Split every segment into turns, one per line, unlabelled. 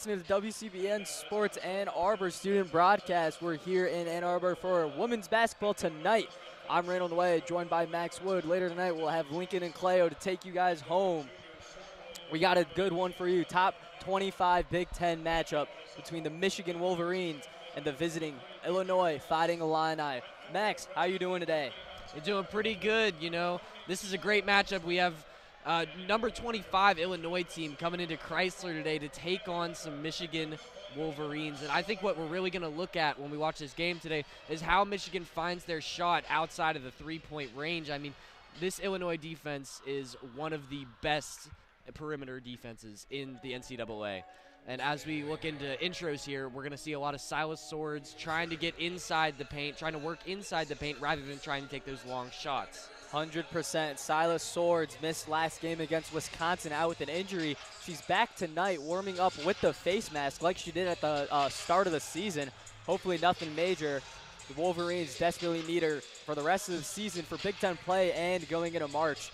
Listening to the WCBN Sports Ann Arbor student broadcast. We're here in Ann Arbor for women's basketball tonight. I'm Reynold Wei, joined by Max Wood. Later tonight, we'll have Lincoln and Cleo to take you guys home. We got a good one for you. Top 25 Big Ten matchup between the Michigan Wolverines and the visiting Illinois Fighting Illini. Max, how you doing today?
They're doing pretty good, you know. This is a great matchup. We have number 25 Illinois team coming into Chrysler today to take on some Michigan Wolverines. And I think what we're really going to look at when we watch this game today is how Michigan finds their shot outside of the three-point range. I mean, this Illinois defense is one of the best perimeter defenses in the NCAA. And as we look into intros here, we're going to see a lot of Silas Swords trying to get inside the paint, trying to work inside the paint rather than trying to take those long shots.
100%. Silas Swords missed last game against Wisconsin out with an injury. She's back tonight warming up with the face mask like she did at the start of the season. Hopefully nothing major. The Wolverines desperately need her for the rest of the season for Big Ten play and going into March.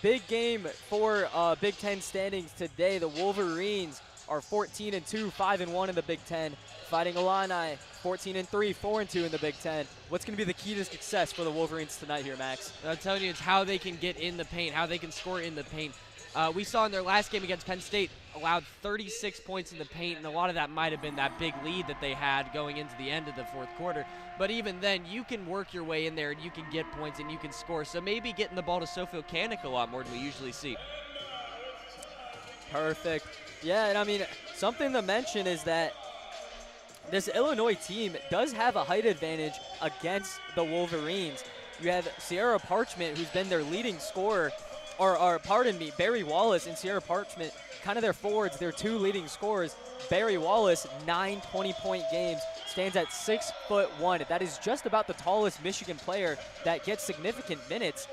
Big game for Big Ten standings today. The Wolverines are 14-2, 5-1 in the Big Ten. Fighting Illini, 14-3, 4-2 in the Big Ten. What's going to be the key to success for the Wolverines tonight here, Max?
I'm telling you, it's how they can get in the paint, how they can score in the paint. We saw in their last game against Penn State, allowed 36 points in the paint, and a lot of that might have been that big lead that they had going into the end of the fourth quarter. But even then, you can work your way in there, and you can get points, and you can score. So maybe getting the ball to Sophie Kanik a lot more than we usually see.
Perfect. Yeah, and I mean, something to mention is that this Illinois team does have a height advantage against the Wolverines. You have Sierra Parchment, who's been their leading scorer, or pardon me, Barry Wallace and Sierra Parchment, kind of their forwards, their two leading scorers. Barry Wallace, 9 20-point games, stands at 6'1". That is just about the tallest Michigan player that gets significant minutes.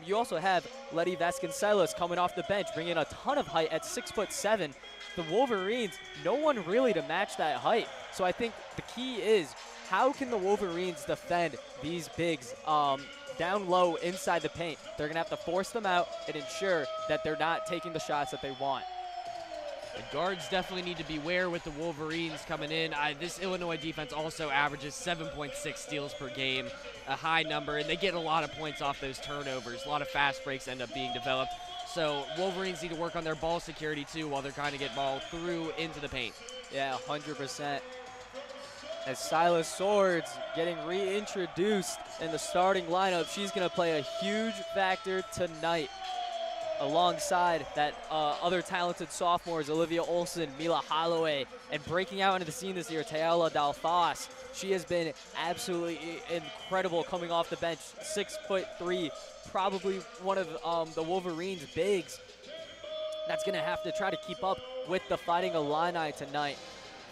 You also have Letty Vasconcelos coming off the bench, bringing a ton of height at 6'7". The Wolverines, no one really to match that height. So I think the key is, how can the Wolverines defend these bigs down low inside the paint? They're going to have to force them out and ensure that they're not taking the shots that they want.
The guards definitely need to beware with the Wolverines coming in. This Illinois defense also averages 7.6 steals per game, a high number, and they get a lot of points off those turnovers. A lot of fast breaks end up being developed. So Wolverines need to work on their ball security too while they're trying to get ball through into the paint.
Yeah, 100%. As Silas Swords getting reintroduced in the starting lineup, she's going to play a huge factor tonight, alongside that other talented sophomores, Olivia Olson, Mila Holloway, and breaking out into the scene this year, Taylor Dalfas. She has been absolutely incredible coming off the bench, 6'3", probably one of the Wolverines' bigs. That's going to have to try to keep up with the Fighting Illini tonight.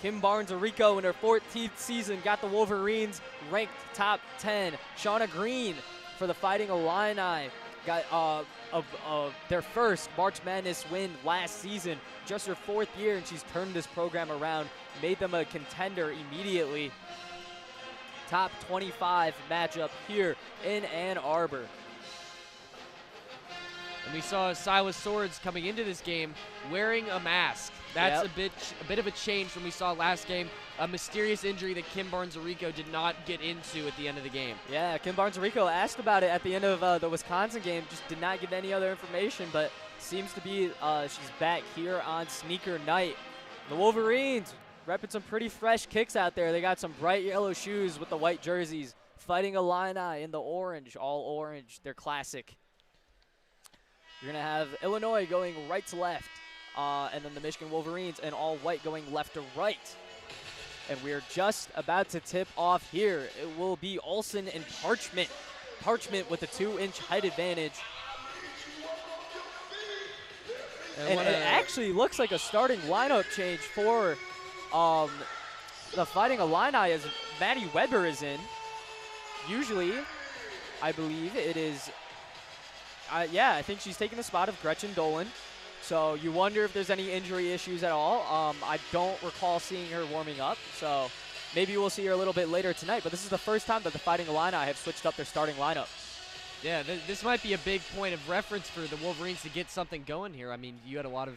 Kim Barnes-Arico in her 14th season got the Wolverines ranked top 10. Shauna Green for the Fighting Illini got their first March Madness win last season, just her 4th year, and she's turned this program around, made them a contender immediately. Top 25 matchup here in Ann Arbor.
And we saw Silas Swords coming into this game wearing a mask. That's a bit of a change from we saw last game. A mysterious injury that Kim Barnes-Arico did not get into at the end of the game.
Yeah, Kim Barnes-Arico asked about it at the end of the Wisconsin game, just did not give any other information, but seems to be she's back here on sneaker night. The Wolverines repping some pretty fresh kicks out there. They got some bright yellow shoes with the white jerseys. Fighting Illini in the orange, all orange. They're classic. You're going to have Illinois going right to left, and then the Michigan Wolverines in all white going left to right. And we're just about to tip off here. It will be Olson and Parchment. Parchment with a 2-inch height advantage. And it actually looks like a starting lineup change for the Fighting Illini as Maddie Weber is in. Usually, I believe it is, yeah, I think she's taking the spot of Gretchen Dolan. So you wonder if there's any injury issues at all. I don't recall seeing her warming up, so maybe we'll see her a little bit later tonight. But this is the first time that the Fighting Illini have switched up their starting lineup.
Yeah, this might be a big point of reference for the Wolverines to get something going here. I mean, you had a lot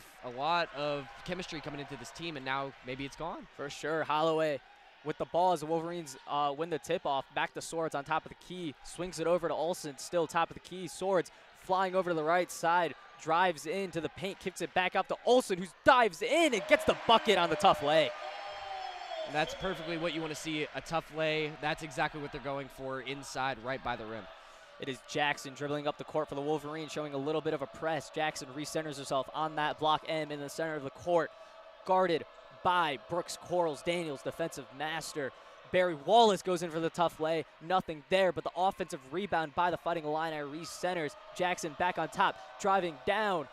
of chemistry coming into this team, and now maybe it's gone.
For sure. Holloway with the ball as the Wolverines win the tip-off. Back to Swords on top of the key. Swings it over to Olsen, still top of the key. Swords flying over to the right side. Drives into the paint, kicks it back up to Olsen, who dives in and gets the bucket on the tough lay.
And that's perfectly what you want to see, a tough lay. That's exactly what they're going for inside, right by the rim.
It is Jackson dribbling up the court for the Wolverines, showing a little bit of a press. Jackson recenters herself on that block M in the center of the court. Guarded by Brooks Quarles Daniels, defensive master. Barry Wallace goes in for the tough lay. Nothing there, but the offensive rebound by the Fighting Illini recenters. Jackson back on top, driving down,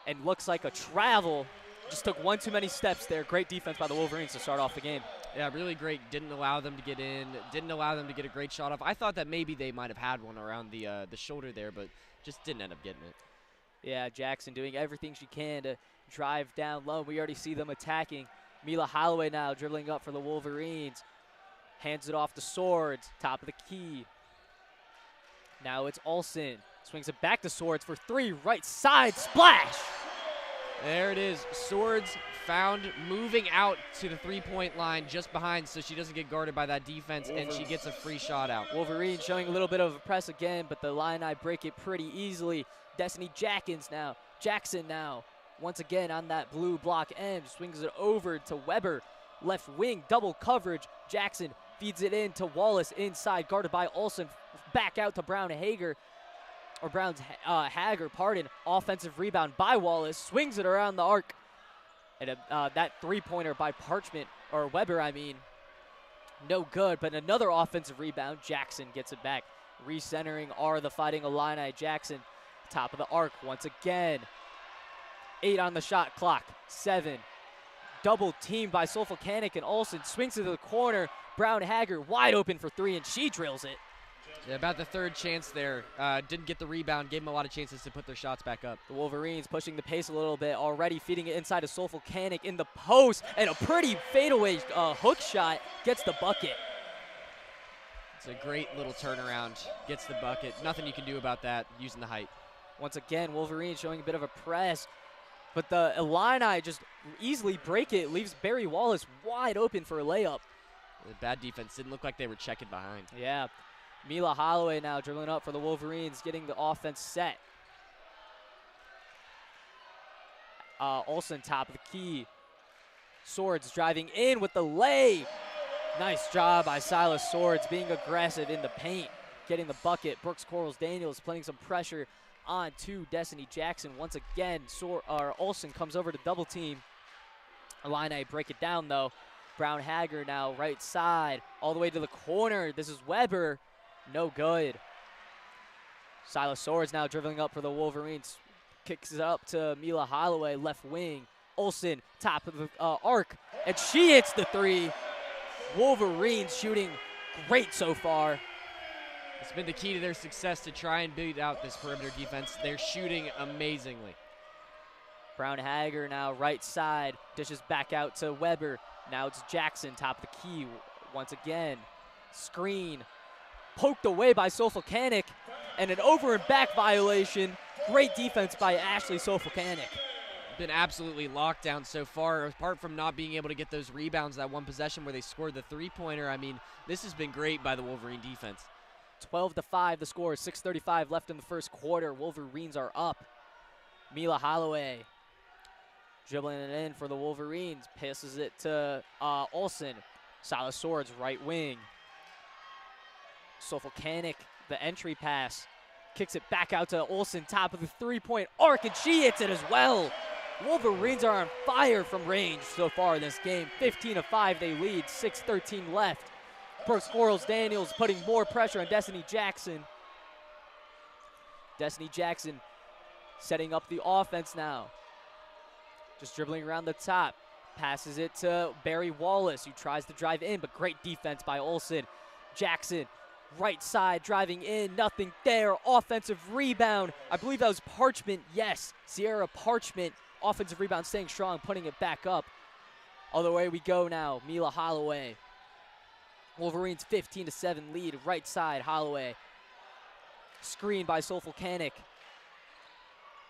and looks like a travel. Just took one too many steps there. Great defense by the Wolverines to start off the game.
Yeah, really great. Didn't allow them to get in. Didn't allow them to get a great shot off. I thought that maybe they might have had one around the shoulder there, but just didn't end up getting it.
Yeah, Jackson doing everything she can to drive down low. We already see them attacking. Mila Holloway now dribbling up for the Wolverines. Hands it off to Swords, top of the key. Now it's Olsen. Swings it back to Swords for three, right side, splash!
There it is. Swords found, moving out to the three-point line just behind so she doesn't get guarded by that defense, and she gets a free shot out.
Wolverines showing a little bit of a press again, but the Illini break it pretty easily. Destiny Jackson now, once again on that blue block end, swings it over to Weber. Left wing, double coverage. Jackson feeds it in to Wallace inside, guarded by Olsen. Back out to Hager. Offensive rebound by Wallace, swings it around the arc. And that three-pointer by Weber, no good, but another offensive rebound. Jackson gets it back. Recentering are the Fighting Illini. Jackson, top of the arc once again. 8 on the shot clock, 7. Double teamed by Solfakanik, and Olsen swings to the corner. Hager wide open for three, and she drills it.
Yeah, about the third chance there. Didn't get the rebound, gave them a lot of chances to put their shots back up.
The Wolverines pushing the pace a little bit, already feeding it inside of Solfakanik in the post, and a pretty fadeaway hook shot gets the bucket.
It's a great little turnaround, gets the bucket. Nothing you can do about that using the height.
Once again, Wolverines showing a bit of a press, but the Illini just easily break it, leaves Barry Wallace wide open for a layup.
The bad defense didn't look like they were checking behind.
Yeah. Mila Holloway now dribbling up for the Wolverines, getting the offense set. Olsen top of the key. Swords driving in with the lay. Nice job by Silas Swords being aggressive in the paint, getting the bucket. Brooks Quarles Daniels putting some pressure on to Destiny Jackson. Once again, Olsen comes over to double team. Illini break it down though. Hager now right side, all the way to the corner. This is Weber. No good. Silas Swords now dribbling up for the Wolverines. Kicks it up to Mila Holloway, left wing. Olsen, top of the arc, and she hits the three. Wolverines shooting great so far.
It's been the key to their success to try and beat out this perimeter defense. They're shooting amazingly.
Hager now right side, dishes back out to Weber. Now it's Jackson, top of the key once again. Screen, poked away by Solfakanik, and an over and back violation. Great defense by Ashley Solfakanik.
Been absolutely locked down so far, apart from not being able to get those rebounds that one possession where they scored the three-pointer. This has been great by the Wolverine defense.
12-5 the score, 6:35 left in the first quarter. Wolverines are up. Mila Holloway dribbling it in for the Wolverines, passes it to Olsen. Silas Swords, right wing. Solfakanik, the entry pass, kicks it back out to Olsen, top of the three-point arc, and she hits it as well. Wolverines are on fire from range so far in this game. 15-5 they lead, 6:13 left. Brooks Quarles Daniels putting more pressure on Destiny Jackson. Destiny Jackson setting up the offense now. Just dribbling around the top. Passes it to Barry Wallace, who tries to drive in, but great defense by Olsen. Jackson, right side, driving in, nothing there. Offensive rebound. I believe that was Parchment. Yes, Sierra Parchment. Offensive rebound staying strong, putting it back up. Other way we go now. Mila Holloway. Wolverines 15-7 lead. Right side, Holloway. Screen by Volcanic.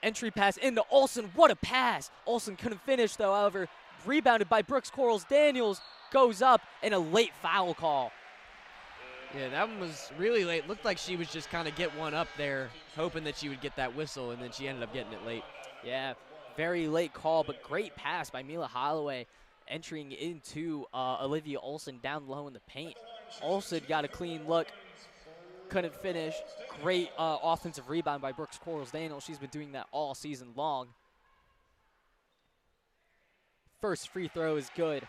Entry pass into Olsen. What a pass. Olsen couldn't finish, though. However, rebounded by Brooks Quarles-Daniels. Goes up, and a late foul call.
Yeah, that one was really late. Looked like she was just kind of get one up there, hoping that she would get that whistle, and then she ended up getting it late.
Yeah, very late call, but great pass by Mila Holloway, entering into Olivia Olsen down low in the paint. Olsen got a clean look, couldn't finish. Great offensive rebound by Brooks Quarles-Daniels. She's been doing that all season long. First free throw is good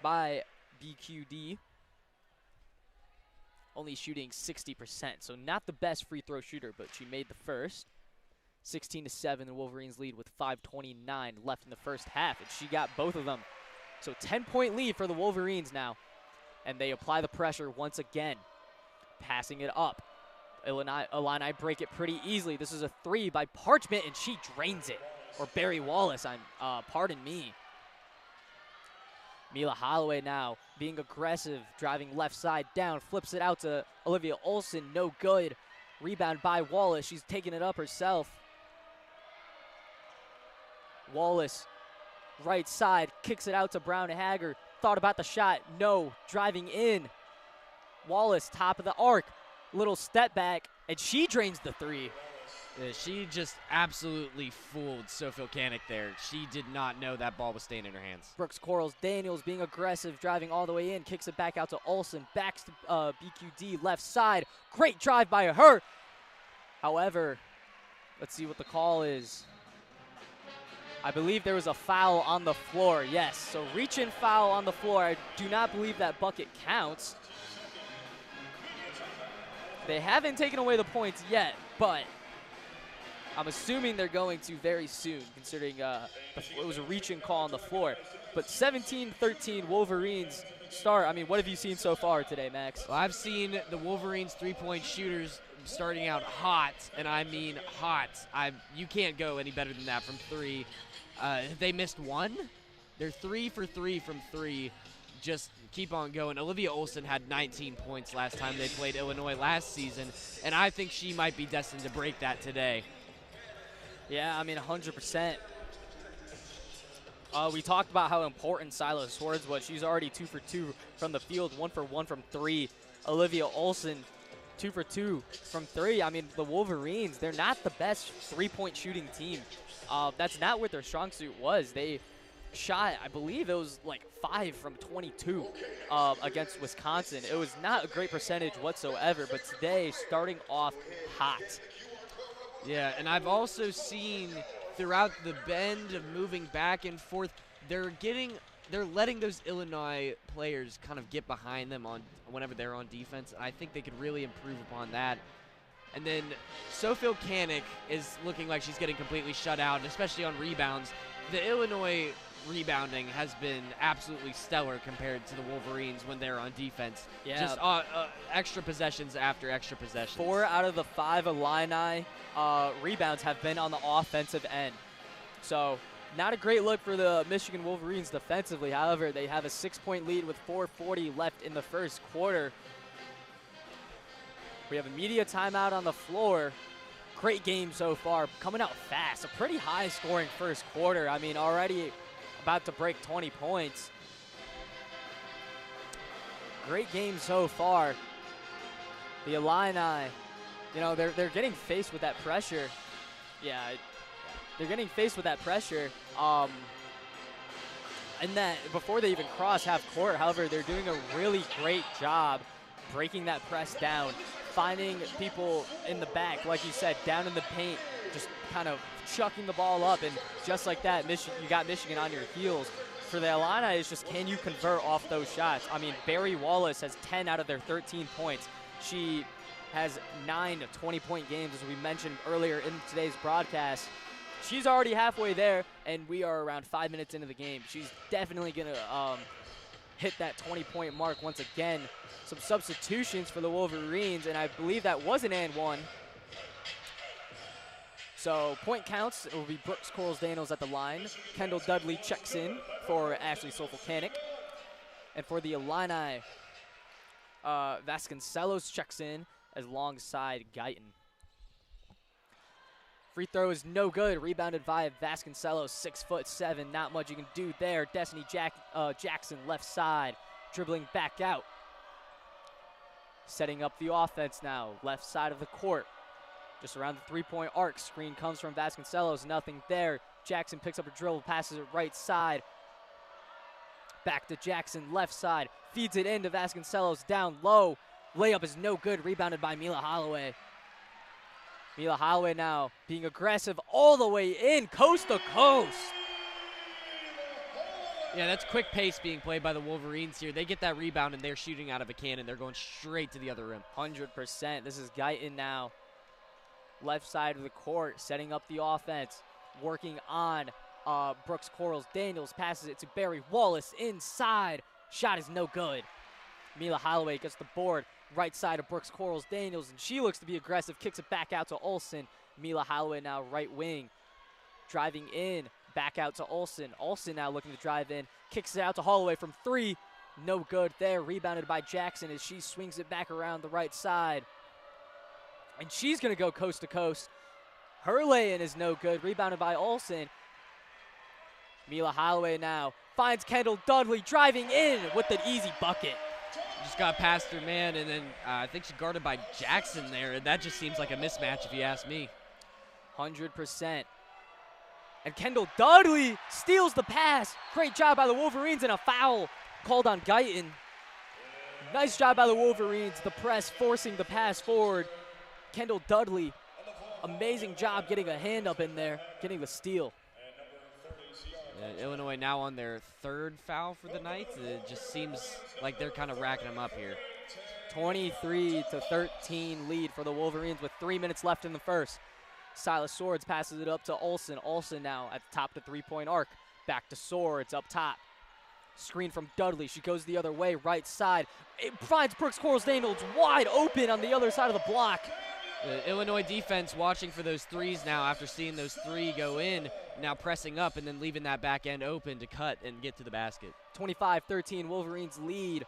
by BQD. Only shooting 60%, so not the best free throw shooter, but she made the first. 16-7, the Wolverines lead with 5:29 left in the first half, and she got both of them. So 10-point lead for the Wolverines now, and they apply the pressure once again, passing it up. Illini break it pretty easily. This is a three by Parchment, and she drains it. Or Barry Wallace, pardon me. Mila Holloway now being aggressive, driving left side down, flips it out to Olivia Olsen, no good. Rebound by Wallace, she's taking it up herself. Wallace, right side, kicks it out to Brown Hager. Thought about the shot, no, driving in. Wallace, top of the arc, little step back, and she drains the three.
Yeah, she just absolutely fooled Sophie Volcanic there. She did not know that ball was staying in her hands.
Brooks Quarles-Daniels being aggressive, driving all the way in, kicks it back out to Olsen, backs to BQD, left side. Great drive by her. However, let's see what the call is. I believe there was a foul on the floor, yes. So reach-in foul on the floor. I do not believe that bucket counts. They haven't taken away the points yet, but I'm assuming they're going to very soon, considering it was a reach-in call on the floor. But 17-13 Wolverines start. I mean, what have you seen so far today, Max?
Well, I've seen the Wolverines three-point shooters starting out hot, and I mean hot. You can't go any better than that from three. They missed one. They're 3 for 3 from three. Just keep on going. Olivia Olsen had 19 points last time they played Illinois last season, and I think she might be destined to break that today.
Yeah, I mean, 100%. We talked about how important Silo Swords was. She's already 2 for 2 from the field, 1 for 1 from three. Olivia Olsen, 2 for 2 from three. I mean, the Wolverines, they're not the best three-point shooting team. That's not what their strong suit was. They shot, I believe it was like 5 from 22 against Wisconsin. It was not a great percentage whatsoever, but today, starting off hot.
Yeah, and I've also seen throughout the bend of moving back and forth, they're letting those Illinois players kind of get behind them on whenever they're on defense. I think they could really improve upon that. And then Sophie Volcanic is looking like she's getting completely shut out, and especially on rebounds. The Illinois rebounding has been absolutely stellar compared to the Wolverines when they're on defense.
Yeah.
Just extra possessions after extra possessions.
4 out of the 5 Illini rebounds have been on the offensive end. So not a great look for the Michigan Wolverines defensively. However, they have a 6-point lead with 4:40 left in the first quarter. We have a media timeout on the floor. Great game so far, coming out fast. A pretty high-scoring first quarter. I mean, already about to break 20 points. Great game so far. The Illini, you know, they're getting faced with that pressure. Yeah, they're getting faced with that pressure. And that before they even cross half court, however, they're doing a really great job breaking that press down, finding people in the back, like you said, down in the paint, just kind of chucking the ball up, and just like that, you got Michigan on your heels. For the Illini, it's just, can you convert off those shots? I mean, Barry Wallace has 10 out of their 13 points. She has 9 20-point games, as we mentioned earlier in today's broadcast. She's already halfway there, and we are around 5 minutes into the game. She's definitely going to hit that 20-point mark once again. Some substitutions for the Wolverines, and I believe that was an and one. So point counts. It will be Brooks Quarles-Daniels at the line. Kendall Dudley checks in for Ashley Volcanic. And for the Illini, Vasconcelos checks in alongside Guyton. Free throw is no good. Rebounded by Vasconcelos, 6'7". Not much you can do there. Destiny Jackson left side, dribbling back out. Setting up the offense now, left side of the court. Just around the three-point arc. Screen comes from Vasconcelos, nothing there. Jackson picks up a dribble, passes it right side. Back to Jackson, left side. Feeds it into Vasconcelos, down low. Layup is no good, rebounded by Mila Holloway. Mila Holloway now being aggressive all the way in, coast to coast.
Yeah, that's quick pace being played by the Wolverines here. They get that rebound and they're shooting out of a cannon. They're going straight to the other rim.
100%. This is Guyton now. Left side of the court, setting up the offense. Working on Brooks Corals. Daniels passes it to Barry Wallace inside. Shot is no good. Mila Holloway gets the board. Right side of Brooks Corals Daniels, and she looks to be aggressive. Kicks it back out to Olsen. Mila Holloway now right wing. Driving in. Back out to Olsen. Olsen now looking to drive in. Kicks it out to Holloway from three. No good there. Rebounded by Jackson as she swings it back around the right side. And she's going to go coast to coast. Her lay-in is no good. Rebounded by Olsen. Mila Holloway now finds Kendall Dudley driving in with an easy bucket.
Just got past her man, and then I think she's guarded by Jackson there. And that just seems like a mismatch if you ask me.
100%. And Kendall Dudley steals the pass. Great job by the Wolverines, and a foul called on Guyton. Nice job by the Wolverines. The press forcing the pass forward. Kendall Dudley, amazing job getting a hand up in there, getting the steal.
Illinois now on their third foul for the night. It just seems like they're kind of racking them up here.
23-13 lead for the Wolverines with 3 minutes left in the first. Silas Swords passes it up to Olsen. Olsen now at the top of the three-point arc. Back to Swords up top. Screen from Dudley. She goes the other way, right side. It finds Brooks Corals Daniels wide open on the other side of the block.
The Illinois defense watching for those threes now after seeing those three go in, now pressing up and then leaving that back end open to cut and get to the basket.
25-13 Wolverines lead.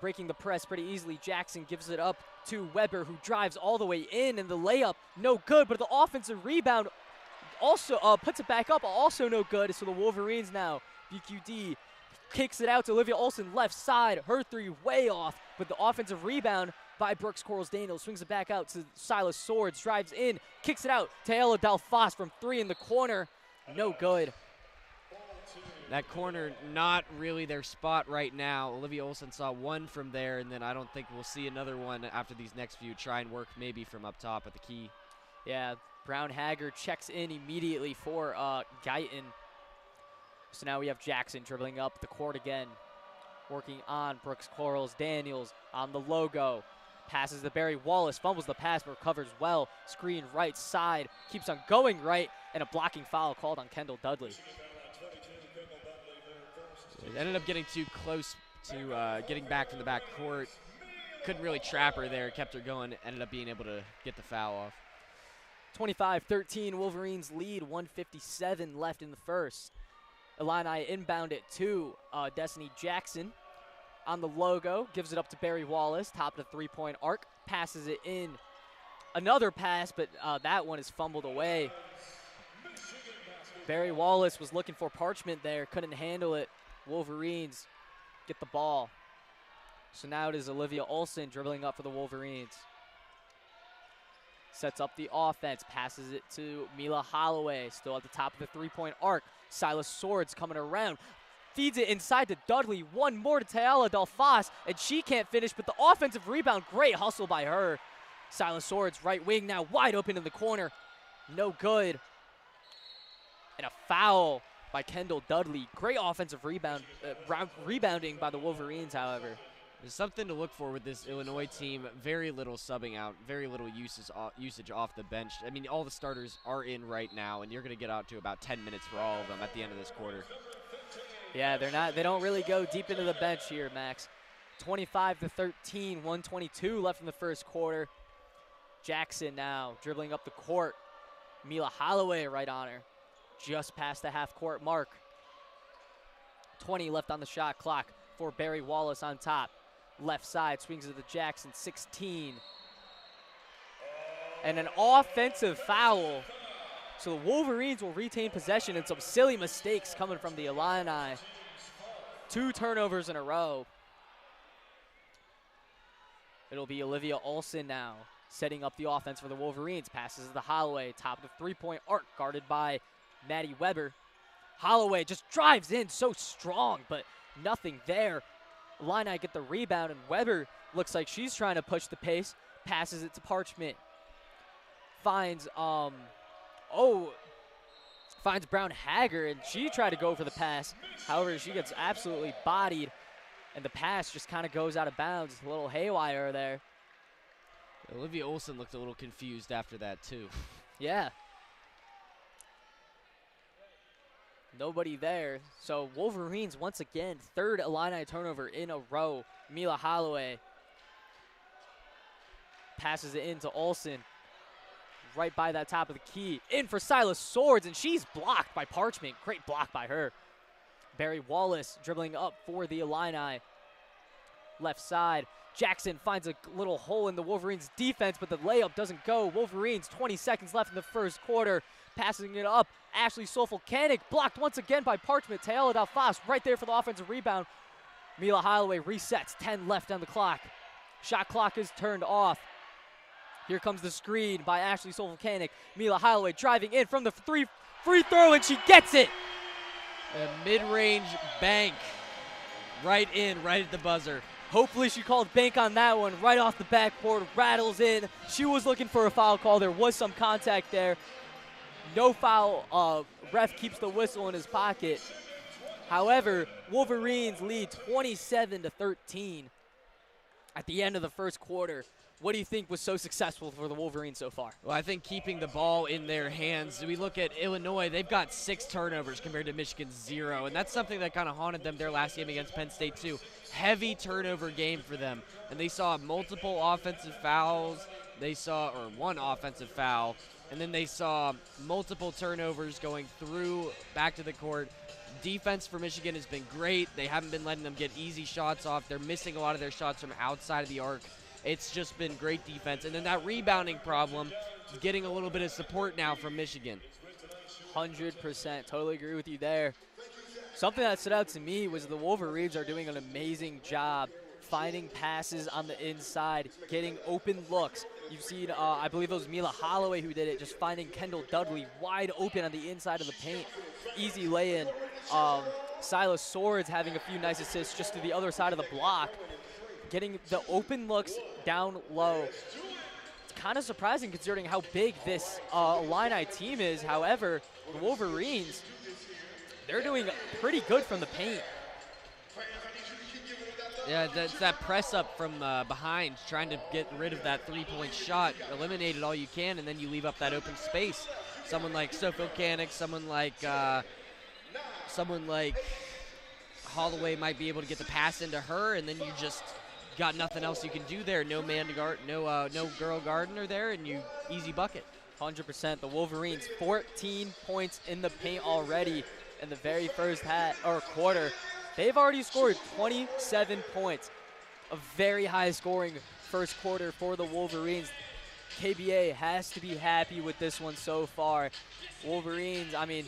Breaking the press pretty easily. Jackson gives it up to Weber, who drives all the way in, and the layup no good, but the offensive rebound also puts it back up, also no good. So the Wolverines now, BQD kicks it out to Olivia Olsen left side. Her three way off, but the offensive rebound by Brooks Corals Daniels swings it back out to Silas Swords, drives in, kicks it out to Ella Delfos from three in the corner. No good.
That corner not really their spot right now. Olivia Olsen saw one from there, and then I don't think we'll see another one after these next few. Try and work maybe from up top at the key.
Yeah, Brown Haggard checks in immediately for Guyton. So now we have Jackson dribbling up the court again. Working on Brooks Corals Daniels on the logo. Passes to Barry Wallace, fumbles the pass, but recovers well. Screen right side, keeps on going right, and a blocking foul called on Kendall Dudley.
It ended up getting too close to getting back from the back court. Couldn't really trap her there, kept her going, ended up being able to get the foul off.
25-13, Wolverines lead, 1:57 left in the first. Illini inbound it to Destiny Jackson. On the logo, gives it up to Barry Wallace, top of the three-point arc, passes it in. Another pass, but that one is fumbled away. Barry Wallace was looking for Parchment there, couldn't handle it. Wolverines get the ball. So now it is Olivia Olsen dribbling up for the Wolverines. Sets up the offense, passes it to Mila Holloway, still at the top of the three-point arc. Silas Swords coming around. Feeds it inside to Dudley. One more to Tayala Delfos, and she can't finish, but the offensive rebound, great hustle by her. Silas Swords, right wing now, wide open in the corner. No good. And a foul by Kendall Dudley. Great offensive rebounding by the Wolverines, however.
There's something to look for with this Illinois team. Very little subbing out, very little usage off the bench. I mean, all the starters are in right now, and you're going to get out to about 10 minutes for all of them at the end of this quarter.
Yeah, they don't really go deep into the bench here, Max. 25-13, 1:22 left in the first quarter. Jackson now dribbling up the court. Mila Holloway right on her. Just past the half-court mark. 20 left on the shot clock for Barry Wallace on top. Left side, swings it to Jackson, 16. And an offensive foul. So the Wolverines will retain possession, and some silly mistakes coming from the Illini. 2 turnovers in a row. It'll be Olivia Olsen now, setting up the offense for the Wolverines. Passes to Holloway, top of the three-point arc, guarded by Maddie Weber. Holloway just drives in so strong, but nothing there. Illini get the rebound, and Weber looks like she's trying to push the pace. Passes it to Parchment. Finds Brown Hager, and she tried to go for the pass. However, she gets absolutely bodied, and the pass just kind of goes out of bounds. A little haywire there.
Olivia Olsen looked a little confused after that, too.
Yeah. Nobody there. So Wolverines, once again, 3rd Illini turnover in a row. Mila Holloway passes it in to Olsen. Right by that top of the key. In for Silas Swords, and she's blocked by Parchment. Great block by her. Barry Wallace dribbling up for the Illini. Left side. Jackson finds a little hole in the Wolverines' defense, but the layup doesn't go. Wolverines, 20 seconds left in the first quarter. Passing it up. Ashley Solfolkanik blocked once again by Parchment. Taylor Dalfas right there for the offensive rebound. Mila Holloway resets. 10 left on the clock. Shot clock is turned off. Here comes the screen by Ashley Solfolkanik. Mila Holloway driving in from the free throw, and she gets it.
A mid-range bank right at the buzzer.
Hopefully she called bank on that one. Right off the backboard, rattles in. She was looking for a foul call. There was some contact there. No foul. Ref keeps the whistle in his pocket. However, Wolverines lead 27-13 at the end of the first quarter. What do you think was so successful for the Wolverines so far?
Well, I think keeping the ball in their hands. We look at Illinois, they've got 6 turnovers compared to Michigan's 0, and that's something that kind of haunted them their last game against Penn State too. Heavy turnover game for them, and they saw multiple offensive fouls. They saw, or 1 offensive foul, and then they saw multiple turnovers going through back to the court. Defense for Michigan has been great. They haven't been letting them get easy shots off. They're missing a lot of their shots from outside of the arc. It's just been great defense. And then that rebounding problem is getting a little bit of support now from Michigan.
100%. Totally agree with you there. Something that stood out to me was the Wolverines are doing an amazing job finding passes on the inside, getting open looks. You've seen, I believe it was Mila Holloway who did it, just finding Kendall Dudley wide open on the inside of the paint. Easy lay-in. Silas Swords having a few nice assists just to the other side of the block. Getting the open looks down low. It's kind of surprising considering how big this Illini team is. However, the Wolverines, they're doing pretty good from the paint.
Yeah, that's that press up from behind, trying to get rid of that three-point shot. Eliminate it all you can, and then you leave up that open space. Someone like Solfolkanik, someone like Holloway might be able to get the pass into her, and then you just got nothing else you can do there. No man to guard, no girl Gardner there, and you easy bucket. 100%.
The Wolverines 14 points in the paint already in the very first quarter. They've already scored 27 points. A very high scoring first quarter for the Wolverines. KBA has to be happy with this one so far. Wolverines, I mean,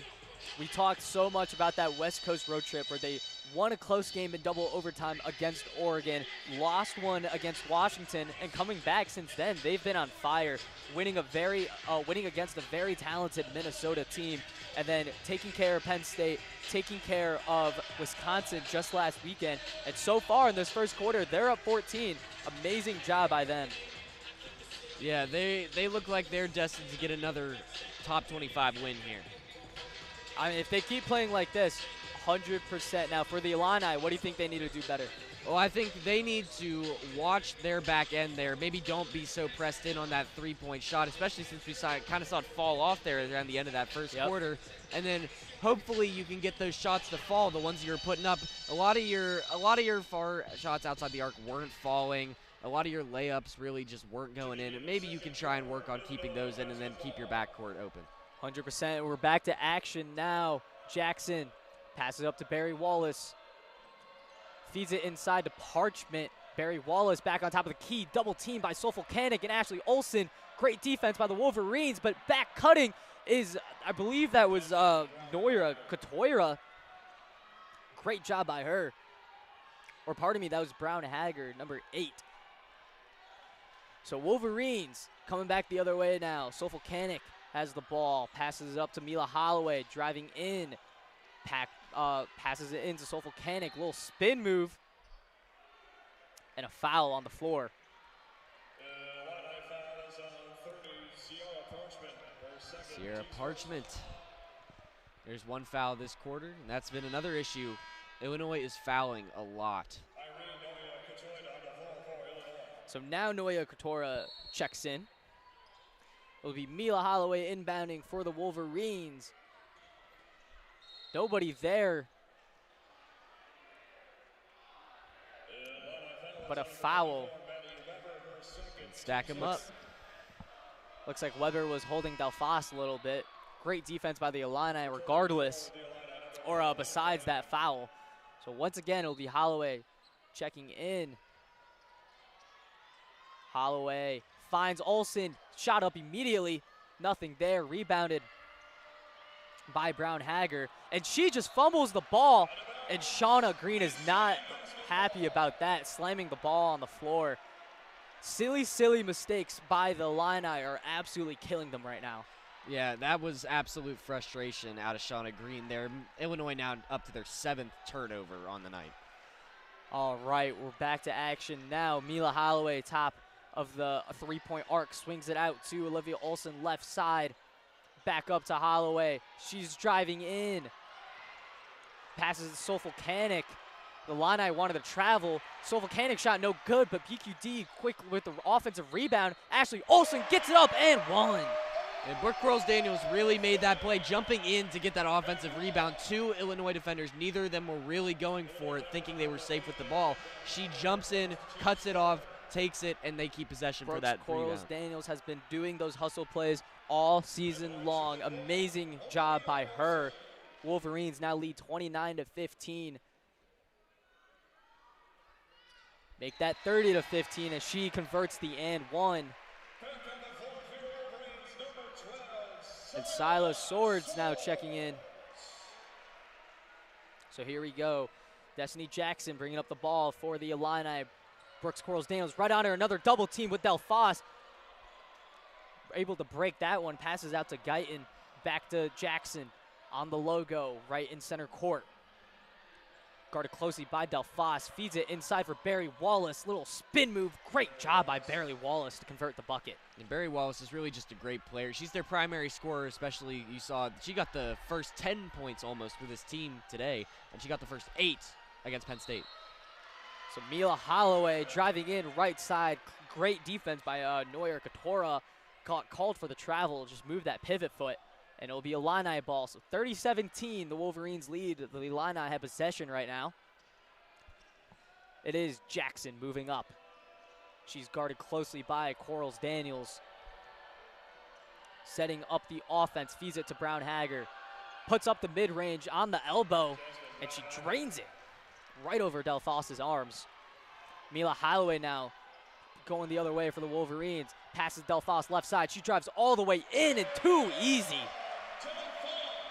we talked so much about that West Coast road trip where they won a close game in double overtime against Oregon, lost one against Washington, and coming back since then, they've been on fire, winning against a very talented Minnesota team, and then taking care of Penn State, taking care of Wisconsin just last weekend. And so far in this first quarter, they're up 14. Amazing job by them.
Yeah, they look like they're destined to get another top 25 win here.
I mean, if they keep playing like this, 100%. Now, for the Illini, what do you think they need to do better?
Well, I think they need to watch their back end there. Maybe don't be so pressed in on that three-point shot, especially since we kind of saw it fall off there around the end of that first quarter. And then hopefully you can get those shots to fall, the ones you're putting up. A lot of your far shots outside the arc weren't falling. A lot of your layups really just weren't going in. And maybe you can try and work on keeping those in and then keep your backcourt open.
100%. We're back to action now. Jackson passes up to Barry Wallace. Feeds it inside to Parchment. Barry Wallace back on top of the key. Double team by Volcanic and Ashley Olsen. Great defense by the Wolverines, but back cutting is, I believe that was Noira Katoira. Great job by her. Or pardon me, that was Brown Haggard, number 8. So Wolverines coming back the other way now. Volcanic has the ball, passes it up to Mila Holloway, driving in. Passes it into Volcanic, little spin move. And a foul on the floor.
Sierra Parchment. There's one foul this quarter, and that's been another issue. Illinois is fouling a lot.
So now Noya Katora checks in. It'll be Mila Holloway inbounding for the Wolverines. Nobody there. But a foul.
And stack them up.
Looks like Weber was holding Delphos a little bit. Great defense by the Illini regardless, or besides that foul. So once again, it'll be Holloway checking in. Holloway finds Olsen, shot up immediately. Nothing there, rebounded by Brown Haggard. And she just fumbles the ball, and Shauna Green is not happy about that, slamming the ball on the floor. Silly, silly mistakes by the Illini are absolutely killing them right now.
Yeah, that was absolute frustration out of Shauna Green there. Illinois now up to their 7th turnover on the night.
All right, we're back to action now. Mila Holloway, top of the three-point arc, swings it out to Olivia Olsen, left side. Back up to Holloway. She's driving in. Passes to Volcanic. The Illini wanted to travel. Volcanic shot no good, but PQD quick with the offensive rebound. Ashley Olsen gets it up and one.
And Brooke Quarles-Daniels really made that play, jumping in to get that offensive rebound. 2 Illinois defenders, neither of them were really going for it, thinking they were safe with the ball. She jumps in, cuts it off, takes it, and they keep possession for that rebound.
Quarles-Daniels has been doing those hustle plays all season long. Amazing job by her. Wolverines now lead 29-15. Make that 30-15 as she converts the and one. And Silas Swords now checking in. So here we go. Destiny Jackson bringing up the ball for the Illini. Brooks Quarles-Daniels right on her. Another double team with Delphos. Able to break that one. Passes out to Guyton. Back to Jackson on the logo right in center court. Guarded closely by Delphos. Feeds it inside for Barry Wallace. Little spin move. Great job by Barry Wallace to convert the bucket.
And Barry Wallace is really just a great player. She's their primary scorer, especially you saw she got the first 10 points almost with this team today, and she got the first 8 against Penn State.
So Mila Holloway driving in right side. Great defense by Noyer Katora. Called for the travel. Just moved that pivot foot. And it'll be Illini ball. So 30-17, the Wolverines lead. The Illini have possession right now. It is Jackson moving up. She's guarded closely by Quarles-Daniels. Setting up the offense, feeds it to Brown Haggard. Puts up the mid-range on the elbow, and she drains it right over Delphos's arms. Mila Holloway now going the other way for the Wolverines. Passes Delphos left side. She drives all the way in and too easy.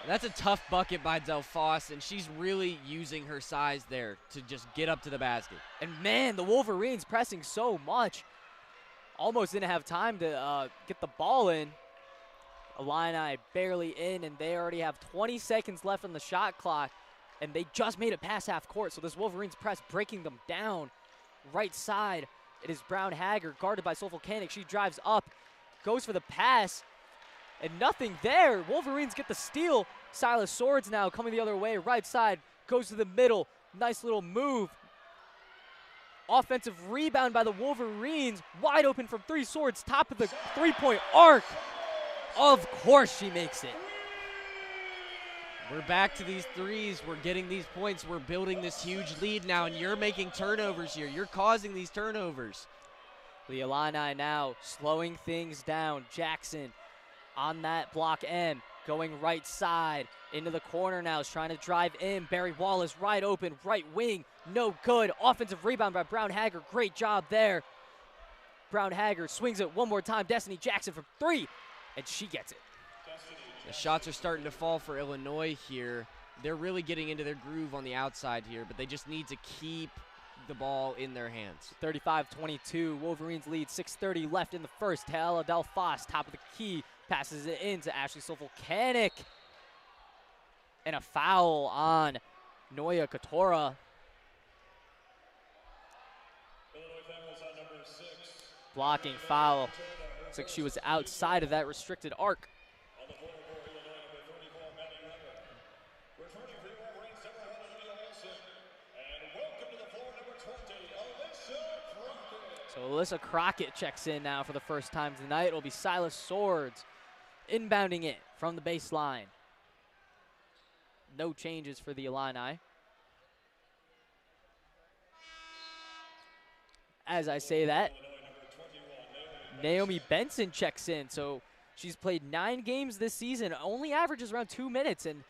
That's a tough bucket by Delphos, and she's really using her size there to just get up to the basket.
And man, the Wolverines pressing so much. Almost didn't have time to get the ball in. Illini barely in, and they already have 20 seconds left on the shot clock, and they just made it past half court. So this Wolverines press breaking them down. Right side, it is Brown Haggard, guarded by Volcanic. She drives up, goes for the pass, and nothing there. Wolverines get the steal. Silas Swords now coming the other way. Right side, goes to the middle. Nice little move. Offensive rebound by the Wolverines. Wide open from 3. Swords, top of the three-point arc. Of course she makes it.
We're back to these threes. We're getting these points. We're building this huge lead now, and you're making turnovers here. You're causing these turnovers.
The Illini now slowing things down. Jackson on that block M, going right side. Into the corner now, is trying to drive in. Barry Wallace wide open, right wing, no good. Offensive rebound by Brown Hager, great job there. Brown Hager swings it one more time. Destiny Jackson from 3, and she gets it.
The shots are starting to fall for Illinois here. They're really getting into their groove on the outside here, but they just need to keep the ball in their hands.
35-22, Wolverines lead, 6:30 left in the first. Taylor Delphos, top of the key, passes it in to Ashley Sovolkanik. And a foul on Noya Katora. Blocking foul. Looks like she was outside of that restricted arc. So Alyssa Crockett checks in now for the first time tonight. It'll be Silas Swords inbounding it from the baseline. No changes for the Illini. As I say that, Naomi Benson checks in. So she's played 9 games this season, only averages around 2 minutes. And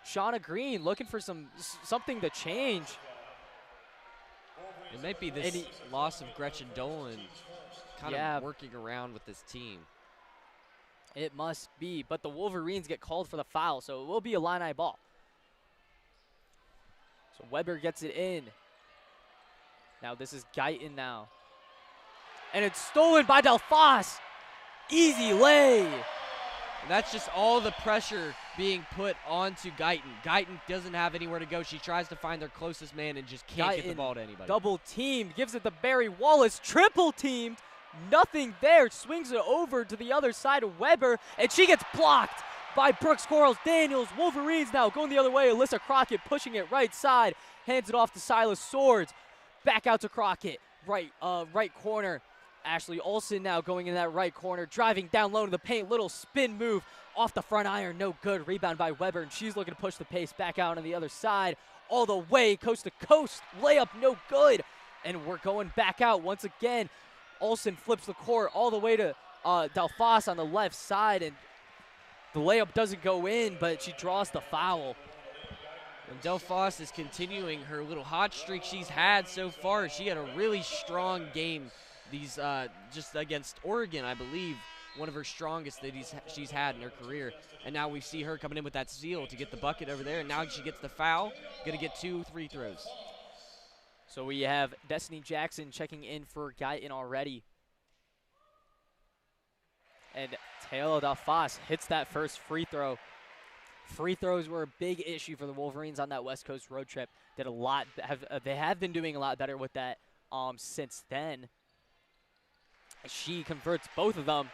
Shauna Green looking for something to change.
It might be this loss of Gretchen Dolan kind of working around with this team.
It must be, but the Wolverines get called for the foul, so it will be Illini ball. So Weber gets it in. Now this is Guyton now. And it's stolen by Delphos. Easy lay.
And that's just all the pressure being put onto Guyton. Guyton doesn't have anywhere to go. She tries to find their closest man and just can't get the ball to anybody.
Double teamed, gives it to Barry Wallace. Triple teamed. Nothing there. Swings it over to the other side of Weber, and she gets blocked by Brooks Quarles-Daniels. Wolverines now going the other way. Alyssa Crockett pushing it right side. Hands it off to Silas Swords. Back out to Crockett. Right corner. Ashley Olsen now going in that right corner. Driving down low to the paint. Little spin move off the front iron. No good. Rebound by Weber, and she's looking to push the pace back out on the other side. All the way coast to coast. Layup no good. And we're going back out once again. Olsen flips the court all the way to Delphos on the left side, and the layup doesn't go in, but she draws the foul.
And Delphos is continuing her little hot streak she's had so far. She had a really strong game just against Oregon, I believe, one of her strongest that she's had in her career. And now we see her coming in with that steal to get the bucket over there, and now she gets the foul. Going to get 2 free throws.
So we have Destiny Jackson checking in for Guyton already. And Taylor Delphos hits that first free throw. Free throws were a big issue for the Wolverines on that West Coast road trip. Did a lot. They have been doing a lot better with that since then. She converts both of them.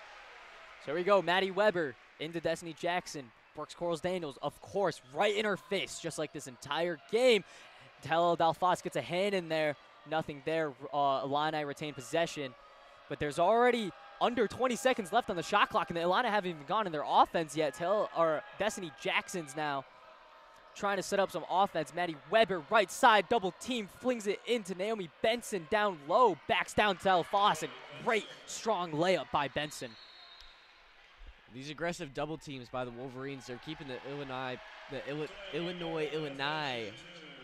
So here we go. Maddie Weber into Destiny Jackson. Brooks Quarles-Daniels, of course, right in her face, just like this entire game. Taylor Delphos gets a hand in there. Nothing there. Illini retain possession. But there's already under 20 seconds left on the shot clock, and the Illini haven't even gone in their offense yet. Destiny Jackson's now trying to set up some offense. Maddie Weber, right side, double team, flings it into Naomi Benson down low, backs down to Delphos, and great strong layup by Benson.
These aggressive double teams by the Wolverines, they're keeping the Illinois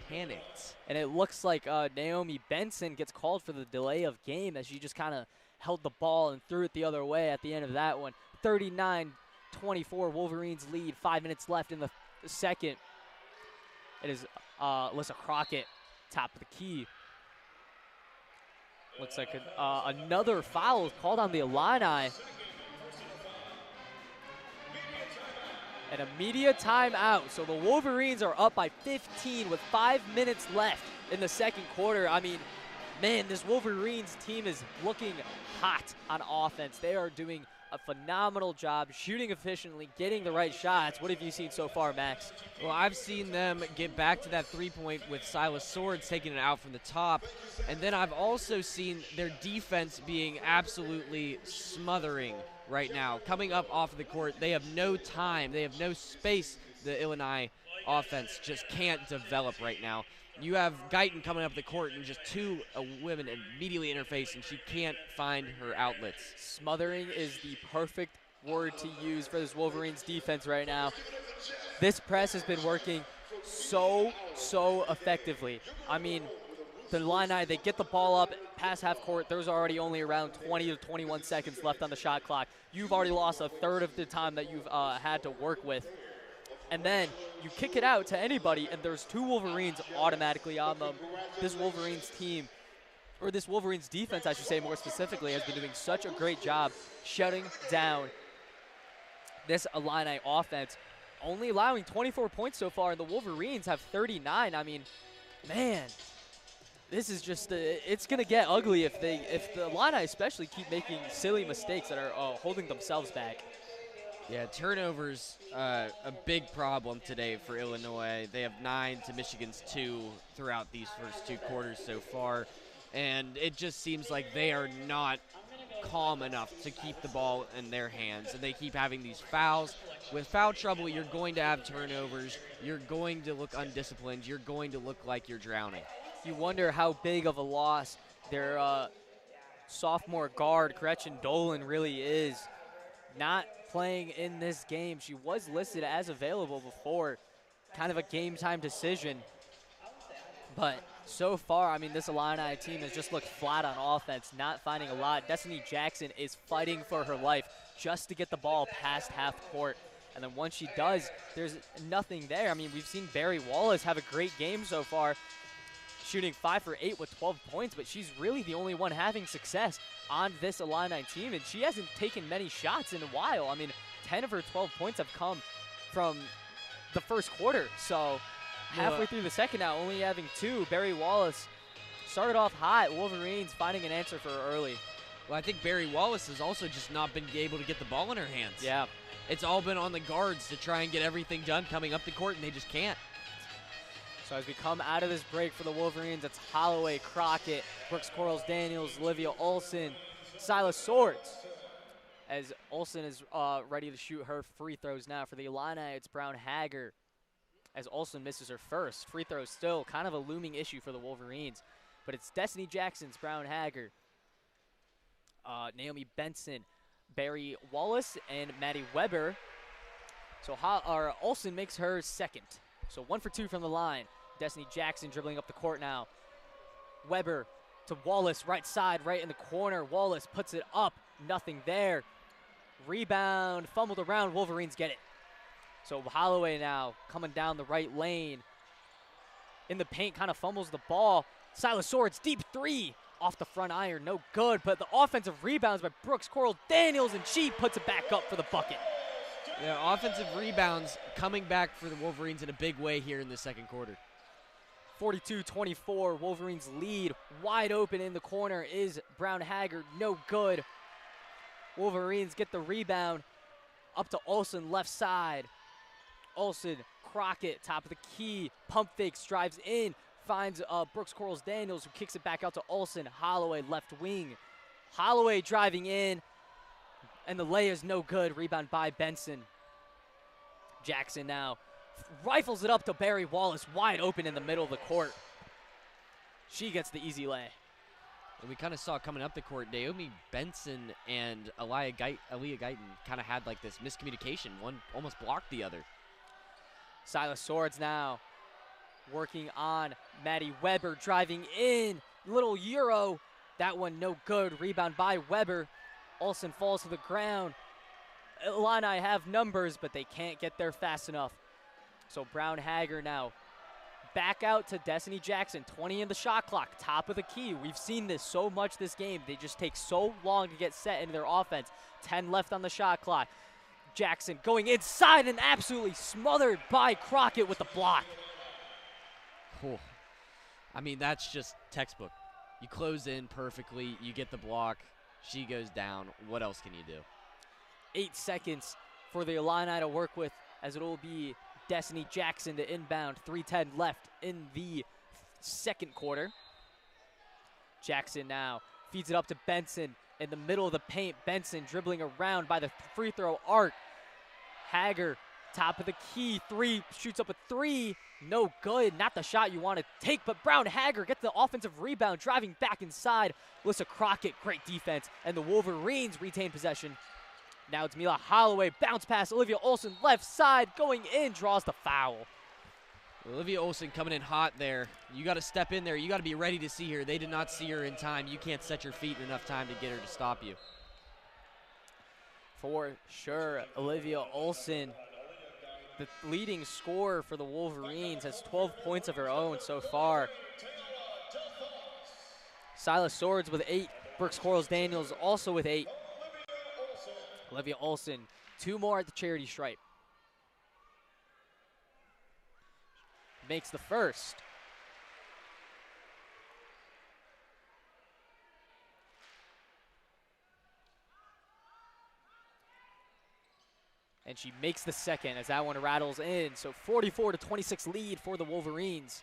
panicked.
And it looks like Naomi Benson gets called for the delay of game as she just kind of held the ball and threw it the other way at the end of that one. 39-24, Wolverines lead. 5 minutes left in the second. It is Alyssa Crockett, top of the key. Looks like another foul called on the Illini. And a media timeout. So the Wolverines are up by 15 with 5 minutes left in the second quarter. I mean, man, this Wolverines team is looking hot on offense. They are doing a phenomenal job shooting efficiently, getting the right shots. What have you seen so far, Max?
Well, I've seen them get back to that three-point with Silas Swords taking it out from the top. And then I've also seen their defense being absolutely smothering right now. Coming up off of the court, they have no time. They have no space. The Illinois offense just can't develop right now. You have Guyton coming up the court and just 2 women immediately in her face, and she can't find her outlets.
Smothering is the perfect word to use for this Wolverines defense right now. This press has been working so effectively. I mean, the Illini, they get the ball up past half court. There's already only around 20 to 21 seconds left on the shot clock. You've already lost a third of the time that you've had to work with. And then you kick it out to anybody, and there's 2 Wolverines automatically on them. This Wolverines team, or this Wolverines defense, I should say more specifically, has been doing such a great job shutting down this Illini offense, only allowing 24 points so far, and the Wolverines have 39. I mean, man, this is just it's going to get ugly if the Illini especially keep making silly mistakes that are holding themselves back.
Yeah, turnovers, a big problem today for Illinois. They have 9 to Michigan's 2 throughout these first 2 quarters so far, and it just seems like they are not calm enough to keep the ball in their hands, and they keep having these fouls. With foul trouble, you're going to have turnovers. You're going to look undisciplined. You're going to look like you're drowning.
You wonder how big of a loss their sophomore guard, Gretchen Dolan, really is. Not playing in this game. She was listed as available before, kind of a game-time decision. But so far, I mean, this Illini team has just looked flat on offense, not finding a lot. Destiny Jackson is fighting for her life just to get the ball past half court. And then once she does, there's nothing there. I mean, we've seen Barry Wallace have a great game so far, shooting 5 for 8 with 12 points, but she's really the only one having success on this Illini team, and she hasn't taken many shots in a while. I mean, 10 of her 12 points have come from the first quarter, so halfway through the second now, only having 2. Barry Wallace started off hot. Wolverines finding an answer for her early.
Well, I think Barry Wallace has also just not been able to get the ball in her hands.
Yeah.
It's all been on the guards to try and get everything done coming up the court, and they just can't.
So as we come out of this break for the Wolverines, it's Holloway, Crockett, Brooks Quarles-Daniels, Olivia Olson, Silas Swords. As Olson is ready to shoot her free throws now. For the Illini, it's Brown Hager. As Olson misses her first. Free throw still kind of a looming issue for the Wolverines. But it's Destiny Jackson's Brown Hager, Naomi Benson, Barry Wallace, and Maddie Weber. So Olson makes her second. So 1 for 2 from the line. Destiny Jackson dribbling up the court now. Weber to Wallace, right side, right in the corner. Wallace puts it up, nothing there. Rebound, fumbled around, Wolverines get it. So Holloway now coming down the right lane. In the paint, kind of fumbles the ball. Silas Swords, deep 3 off the front iron, no good. But the offensive rebounds by Brooks Quarles-Daniels, and she puts it back up for the bucket.
Yeah, offensive rebounds coming back for the Wolverines in a big way here in the second quarter.
42-24, Wolverines lead. Wide open in the corner is Brown Hager, no good. Wolverines get the rebound up to Olson, left side. Olson, Crockett, top of the key, pump fakes, drives in, finds Brooks Quarles-Daniels, who kicks it back out to Olson. Holloway, left wing. Holloway driving in, and the lay is no good. Rebound by Benson. Jackson now rifles it up to Barry Wallace, wide open in the middle of the court. She gets the easy lay.
And we kind of saw coming up the court, Naomi Benson and Aaliyah Guyton kind of had like this miscommunication. One almost blocked the other.
Silas Swords now working on Maddie Weber, driving in, little Euro. That one no good. Rebound by Weber. Olson falls to the ground. Illini have numbers, but they can't get there fast enough. So Brown Hager now back out to Destiny Jackson, 20 in the shot clock, top of the key. We've seen this so much this game. They just take so long to get set into their offense. 10 left on the shot clock. Jackson going inside and absolutely smothered by Crockett with the block.
Oh. I mean, that's just textbook. You close in perfectly, you get the block, she goes down. What else can you do?
8 seconds for the Illini to work with, as it will be Destiny Jackson to inbound. 3:10 left in the second quarter. Jackson now feeds it up to Benson in the middle of the paint. Benson dribbling around by the free throw arc. Hager, top of the key, 3, shoots up a 3. No good, not the shot you want to take, but Brown Hager gets the offensive rebound, driving back inside. Alyssa Crockett, great defense, and the Wolverines retain possession. Now it's Mila Holloway, bounce pass, Olivia Olson, left side, going in, draws the foul.
Olivia Olson coming in hot there. You got to step in there. You got to be ready to see her. They did not see her in time. You can't set your feet in enough time to get her to stop you.
For sure, Olivia Olson, the leading scorer for the Wolverines, has 12 points of her own so far. Silas Swords with 8. Brooks Quarles-Daniels also with 8. Olivia Olson, 2 more at the charity stripe. Makes the first. And she makes the second as that one rattles in. So 44-26 lead for the Wolverines.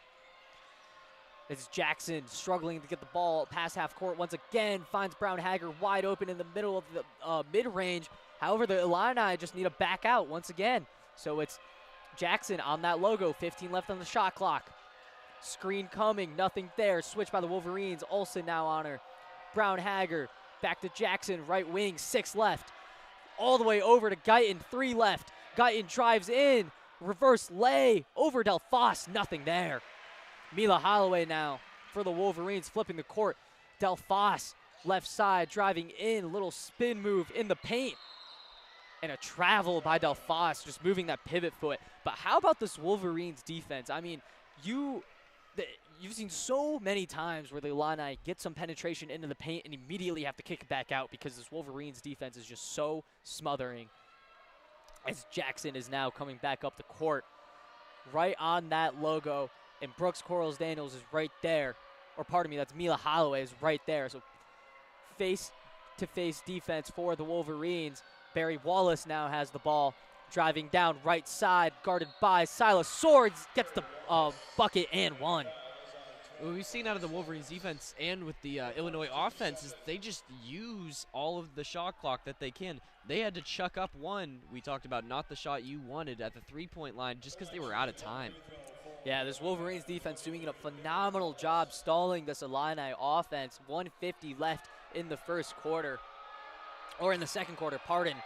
It's Jackson struggling to get the ball past half court once again. Finds Brown Hager wide open in the middle of the mid-range. However, the Illini just need to back out once again. So it's Jackson on that logo. 15 left on the shot clock. Screen coming, nothing there. Switch by the Wolverines. Olsen now on her. Brown Hager back to Jackson, right wing, 6 left. All the way over to Guyton, 3 left. Guyton drives in, reverse lay, over Delphos, nothing there. Mila Holloway now for the Wolverines, flipping the court. Delphos, left side, driving in, little spin move in the paint. And a travel by Delphos, just moving that pivot foot. But how about this Wolverines defense? I mean, you've seen so many times where the Illini get some penetration into the paint and immediately have to kick it back out because this Wolverines defense is just so smothering. As Jackson is now coming back up the court, right on that logo, and Brooks Quarles-Daniels is right there. Or pardon me, that's Mila Holloway is right there. So face-to-face defense for the Wolverines. Barry Wallace now has the ball. Driving down right side, guarded by Silas Swords, gets the bucket and one.
What we've seen out of the Wolverines defense and with the Illinois offense is they just use all of the shot clock that they can. They had to chuck up one. We talked about not the shot you wanted at the three-point line just because they were out of time.
Yeah, this Wolverines defense doing a phenomenal job stalling this Illini offense. 1:50 left in the first quarter, or in the second quarter, pardon.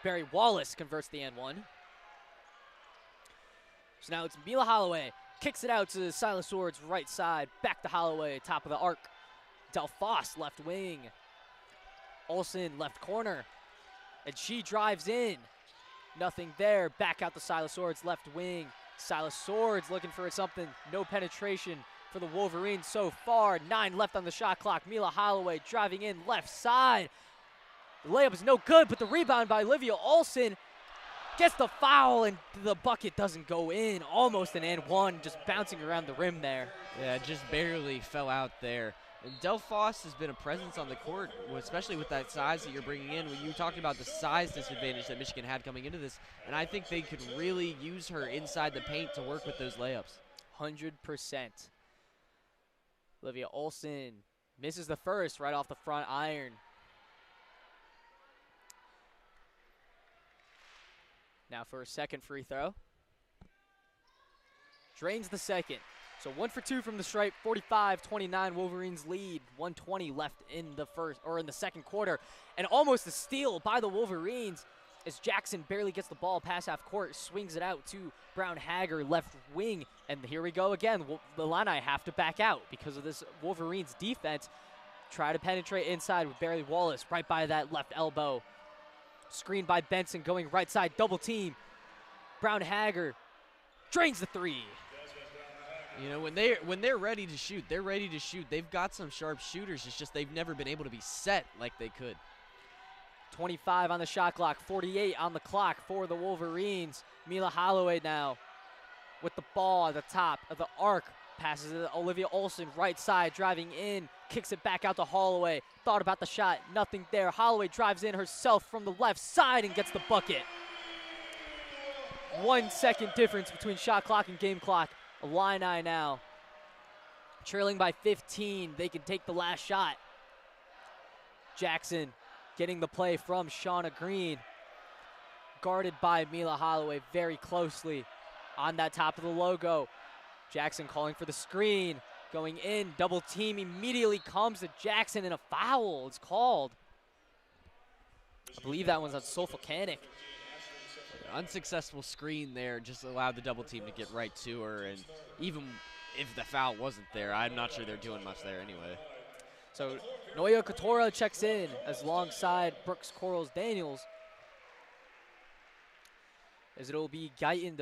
Barry Wallace converts the N1. So now it's Mila Holloway. Kicks it out to Silas Swords, right side. Back to Holloway, top of the arc. Delphos, left wing. Olsen, left corner. And she drives in. Nothing there. Back out to Silas Swords, left wing. Silas Swords looking for something. No penetration for the Wolverines so far. 9 left on the shot clock. Mila Holloway driving in, left side. The layup is no good, but the rebound by Olivia Olson gets the foul, and the bucket doesn't go in. Almost an and one, just bouncing around the rim there.
Yeah, just barely fell out there. And Delphos has been a presence on the court, especially with that size that you're bringing in. When you talked about the size disadvantage that Michigan had coming into this, and I think they could really use her inside the paint to work with those layups.
100%. Olivia Olson misses the first right off the front iron. Now for a second free throw. Drains the second. So 1 for 2 from the stripe, 45-29 Wolverines lead. 1:20 left in the second quarter. And almost a steal by the Wolverines as Jackson barely gets the ball past half court, swings it out to Brown Hager, left wing. And here we go again. The Illini have to back out because of this Wolverines defense. Try to penetrate inside with Barry Wallace right by that left elbow. Screen by Benson going right side, double team. Brown Hager drains the three.
You know, when they're ready to shoot, they're ready to shoot. They've got some sharp shooters. It's just they've never been able to be set like they could.
25 on the shot clock, 48 on the clock for the Wolverines. Mila Holloway now with the ball at the top of the arc. Passes it to Olivia Olson, right side, driving in. Kicks it back out to Holloway. Thought about the shot, nothing there. Holloway drives in herself from the left side and gets the bucket. 1 second difference between shot clock and game clock. Illini now trailing by 15. They can take the last shot. Jackson getting the play from Shauna Green. Guarded by Mila Holloway very closely on that top of the logo. Jackson calling for the screen. Going in, double team immediately comes to Jackson, and a foul is called. I believe that one's on Volcanic.
Unsuccessful screen there just allowed the double team to get right to her, and even if the foul wasn't there, I'm not sure they're doing much there anyway.
So Noya Katora checks in as alongside Brooks Corals-Daniels. As it'll be Guyton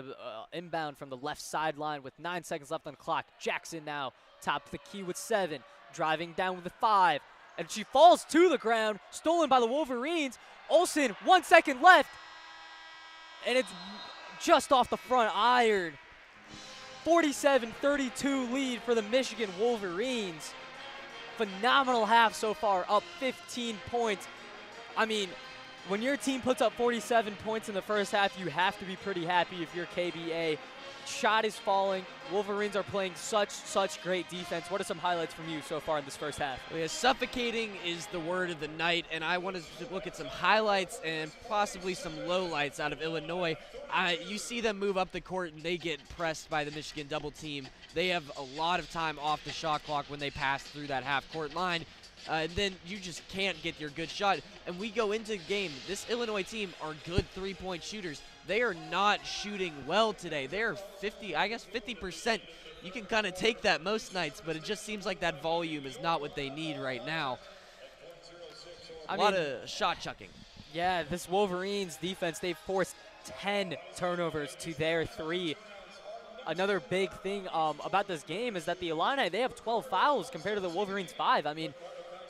inbound from the left sideline with 9 seconds left on the clock. Jackson now top of the key with 7, driving down with 5, and she falls to the ground, stolen by the Wolverines. Olsen, 1 second left, and it's just off the front iron. 47-32 lead for the Michigan Wolverines. Phenomenal half so far, up 15 points. I mean, when your team puts up 47 points in the first half, you have to be pretty happy if you're KBA. Shot is falling. Wolverines are playing such great defense. What are some highlights from you so far in this first half?
Well, yeah, suffocating is the word of the night, and I wanted to look at some highlights and possibly some lowlights out of Illinois. You see them move up the court, and they get pressed by the Michigan double team. They have a lot of time off the shot clock when they pass through that half-court line. And then you just can't get your good shot. And we go into the game. This Illinois team are good three-point shooters. They are not shooting well today. They're 50%. You can kind of take that most nights, but it just seems like that volume is not what they need right now. A lot of shot chucking.
Yeah, this Wolverines defense, they've forced 10 turnovers to their 3. Another big thing about this game is that the Illini, they have 12 fouls compared to the Wolverines 5. I mean,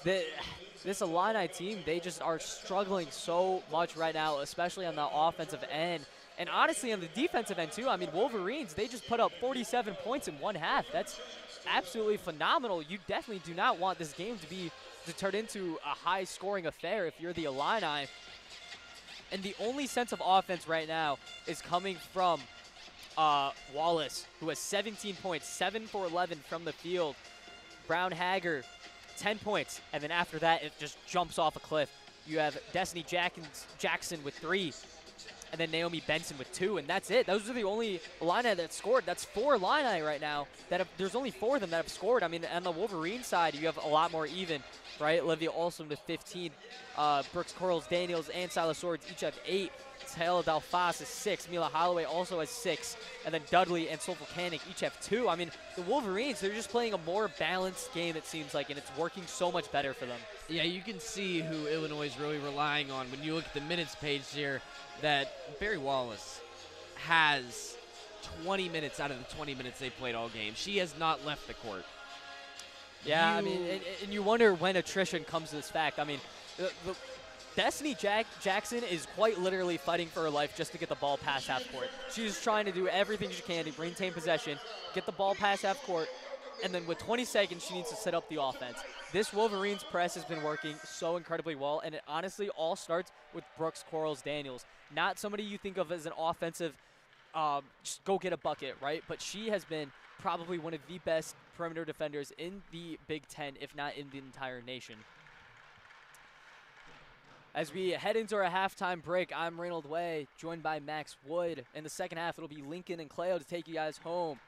this Illini team, they just are struggling so much right now, especially on the offensive end. And honestly, on the defensive end, too. I mean, Wolverines, they just put up 47 points in one half. That's absolutely phenomenal. You definitely do not want this game to turn into a high-scoring affair if you're the Illini. And the only sense of offense right now is coming from Wallace, who has 17 points, 7 for 11 from the field. Brown Hager, 10 points, and then after that, it just jumps off a cliff. You have Destiny Jackson with 3, and then Naomi Benson with 2, and that's it. Those are the only Illini that scored. That's 4 Illini right now. There's only 4 of them that have scored. I mean, on the Wolverine side, you have a lot more even, right? Olivia Olsen with 15, Brooks Corals-Daniels and Silas Swords each have 8. Taylor Dalfas is 6. Mila Holloway also has 6. And then Dudley and Volcanic each have 2. I mean, the Wolverines, they're just playing a more balanced game, it seems like, and it's working so much better for them.
Yeah, you can see who Illinois is really relying on when you look at the minutes page here, that Barry Wallace has 20 minutes out of the 20 minutes they played all game. She has not left the court.
Yeah, I mean, and you wonder when attrition comes to this fact. I mean, Destiny Jackson is quite literally fighting for her life just to get the ball past half court. She's trying to do everything she can to maintain possession, get the ball past half court, and then with 20 seconds, she needs to set up the offense. This Wolverines press has been working so incredibly well, and it honestly all starts with Brooks Corals-Daniels. Not somebody you think of as an offensive, just go get a bucket, right? But she has been probably one of the best perimeter defenders in the Big Ten, if not in the entire nation. As we head into our halftime break, I'm Reynold Wei, joined by Max Wood. In the second half, it'll be Lincoln and Cleo to take you guys home.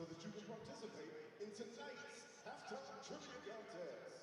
so that you can participate in tonight's halftime trivia contest.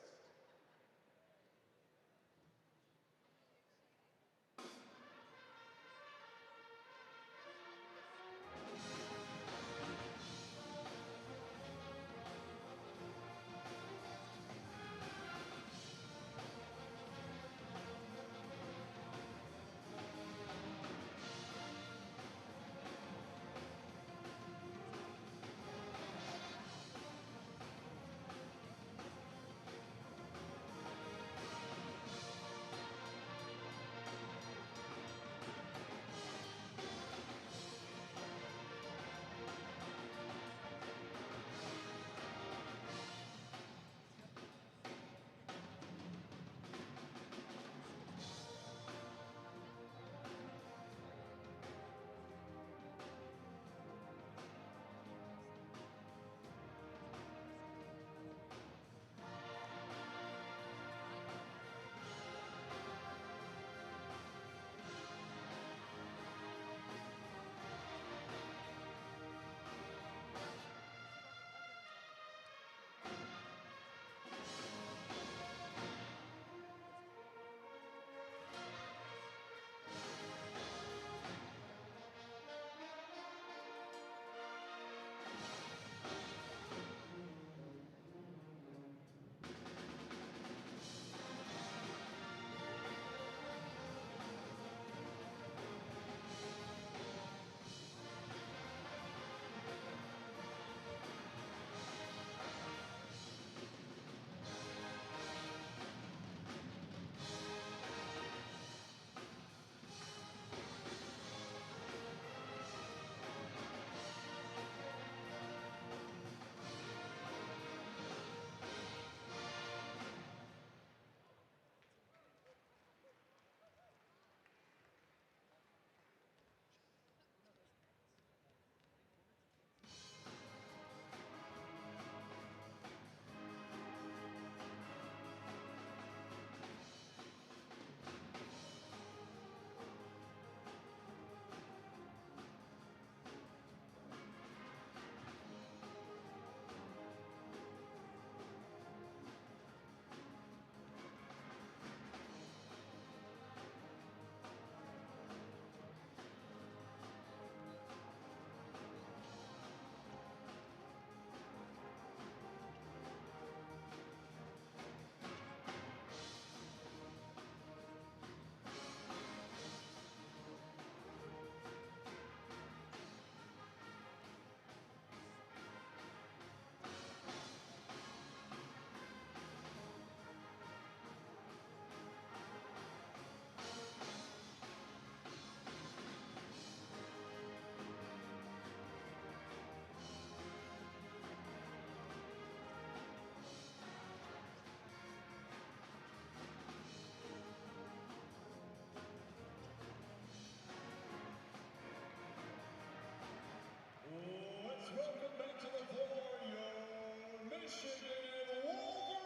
Welcome back to the floor, your Michigan Wolverines!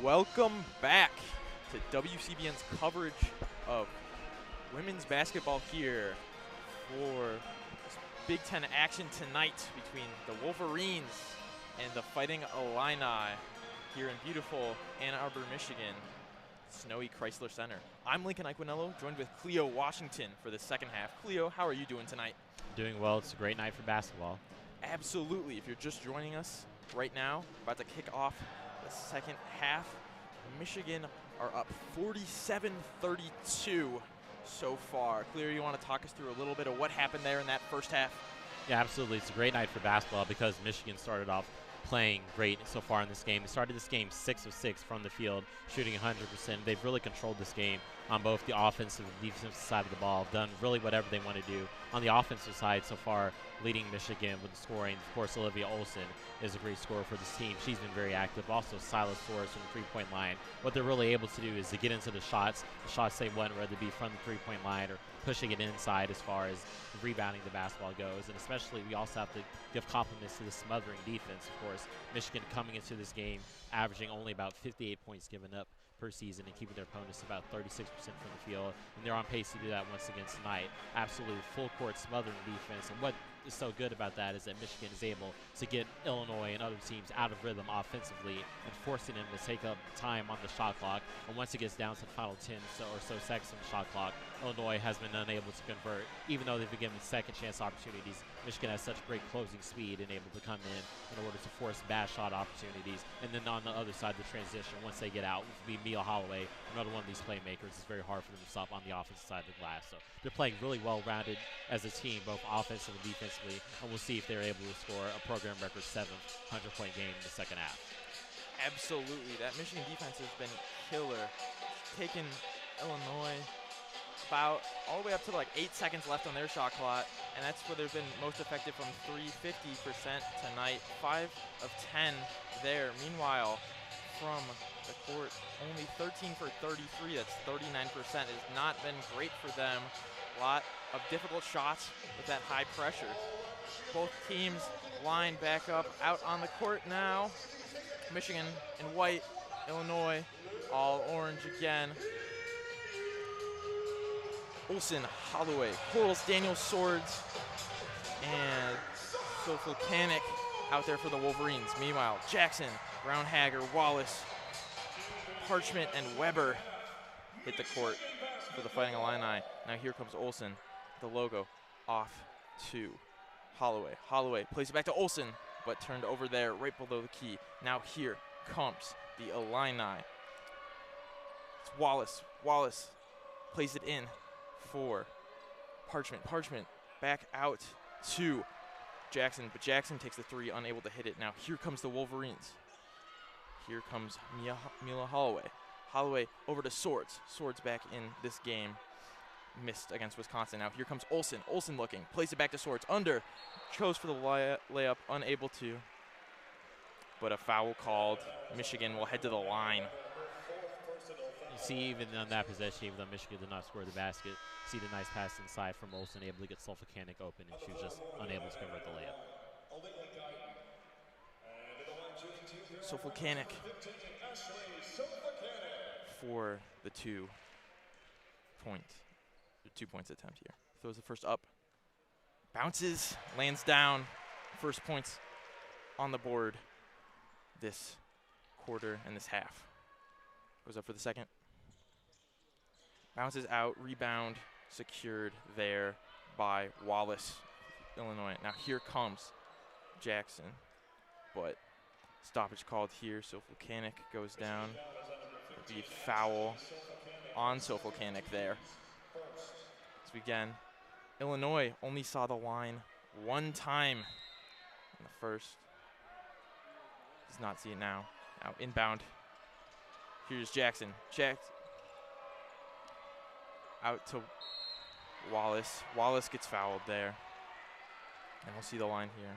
Welcome back to WCBN's coverage of women's basketball here for this Big Ten action tonight between the Wolverines and the Fighting Illini here in beautiful Ann Arbor, Michigan, snowy Chrysler Center. I'm Laquaniello, joined with Cleo Washington for the second half. Cleo, how are you doing tonight?
Doing well. It's a great night for basketball.
Absolutely. If you're just joining us right now, about to kick off the second half, Michigan are up 47-32 so far. Cleo, you want to talk us through a little bit of what happened there in that first half?
Yeah, absolutely. It's a great night for basketball because Michigan started off playing great so far in this game. They started this game 6 of 6 from the field, shooting 100%. They've really controlled this game on both the offensive and defensive side of the ball, done really whatever they want to do. On the offensive side so far, leading Michigan with the scoring. Of course, Olivia Olson is a great scorer for this team. She's been very active. Also, Silas Torres from the three-point line. What they're really able to do is to get into the shots they want, whether it be from the three-point line or pushing it inside as far as rebounding the basketball goes. And especially, we also have to give compliments to the smothering defense, of course. Michigan coming into this game averaging only about 58 points given up per season and keeping their opponents about 36% from the field. And they're on pace to do that once again tonight. Absolutely full-court smothering defense. And what is so good about that is that Michigan is able to get Illinois and other teams out of rhythm offensively and forcing them to take up time on the shot clock. And once it gets down to the final 10 or so seconds on the shot clock, Illinois has been unable to convert. Even though they've been given second chance opportunities, Michigan has such great closing speed and able to come in order to force bad shot opportunities. And then on the other side of the transition, once they get out, which would be Mia Holloway, another one of these playmakers. It's very hard for them to stop on the offensive side of the glass. So they're playing really well-rounded as a team, both offensively and defensively, and we'll see if they're able to score a program record 7th 100-point game in the second half.
Absolutely. That Michigan defense has been killer. Taking Illinois about all the way up to like 8 seconds left on their shot clock, and that's where they've been most effective from 50% tonight. 5 of 10 there. Meanwhile, from the court, only 13 for 33. That's 39%. Has not been great for them. A lot of difficult shots with that high pressure. Both teams line back up out on the court now. Michigan in white, Illinois all orange again. Olson, Holloway, Quarles, Daniel, Swords, and Volcanic out there for the Wolverines. Meanwhile, Jackson, Brown Hager, Wallace, Parchment, and Weber hit the court for the Fighting Illini. Now here comes Olson, the logo, off to Holloway. Holloway plays it back to Olson, but turned over there right below the key. Now here comes the Illini. It's Wallace. Wallace plays it in for Parchment. Parchment back out to Jackson, but Jackson takes the three, unable to hit it. Now here comes the Wolverines. Here comes Mila Holloway. Holloway over to Swords. Swords back in this game. Missed against Wisconsin. Now here comes Olson. Olson looking. Plays it back to Swords. Under. Chose for the layup. Unable to. But a foul called. Michigan will head to the line.
You see, even on that possession, even though Michigan did not score the basket, see the nice pass inside from Olson, able to get Volcanic open, and she was just unable to convert the layup.
Volcanic for the 2 points attempt here. Throws the first up. Bounces, lands down. First points on the board this quarter and this half. Goes up for the second. Bounces out, rebound secured there by Wallace, Illinois. Now here comes Jackson, but stoppage called here, so Volcanic goes down. The foul on Volcanic there. So again, Illinois only saw the line one time in the first. Does not see it now. Now inbound. Here's Jackson. Out to Wallace. Wallace gets fouled there. And we'll see the line here.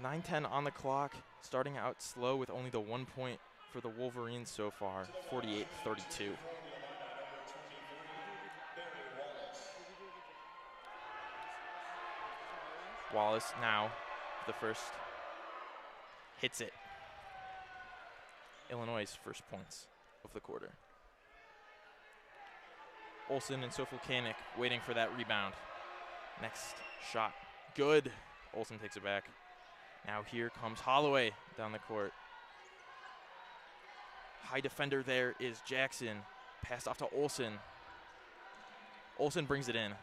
9:10 on the clock, starting out slow with only the 1 point for the Wolverines so far, 48-32. Wallace now, the first, hits it. Illinois' first points of the quarter. Olson and Volcanic waiting for that rebound. Next shot, good. Olson takes it back. Now here comes Holloway down the court. High defender there is Jackson. Passed off to Olson. Olson brings it in.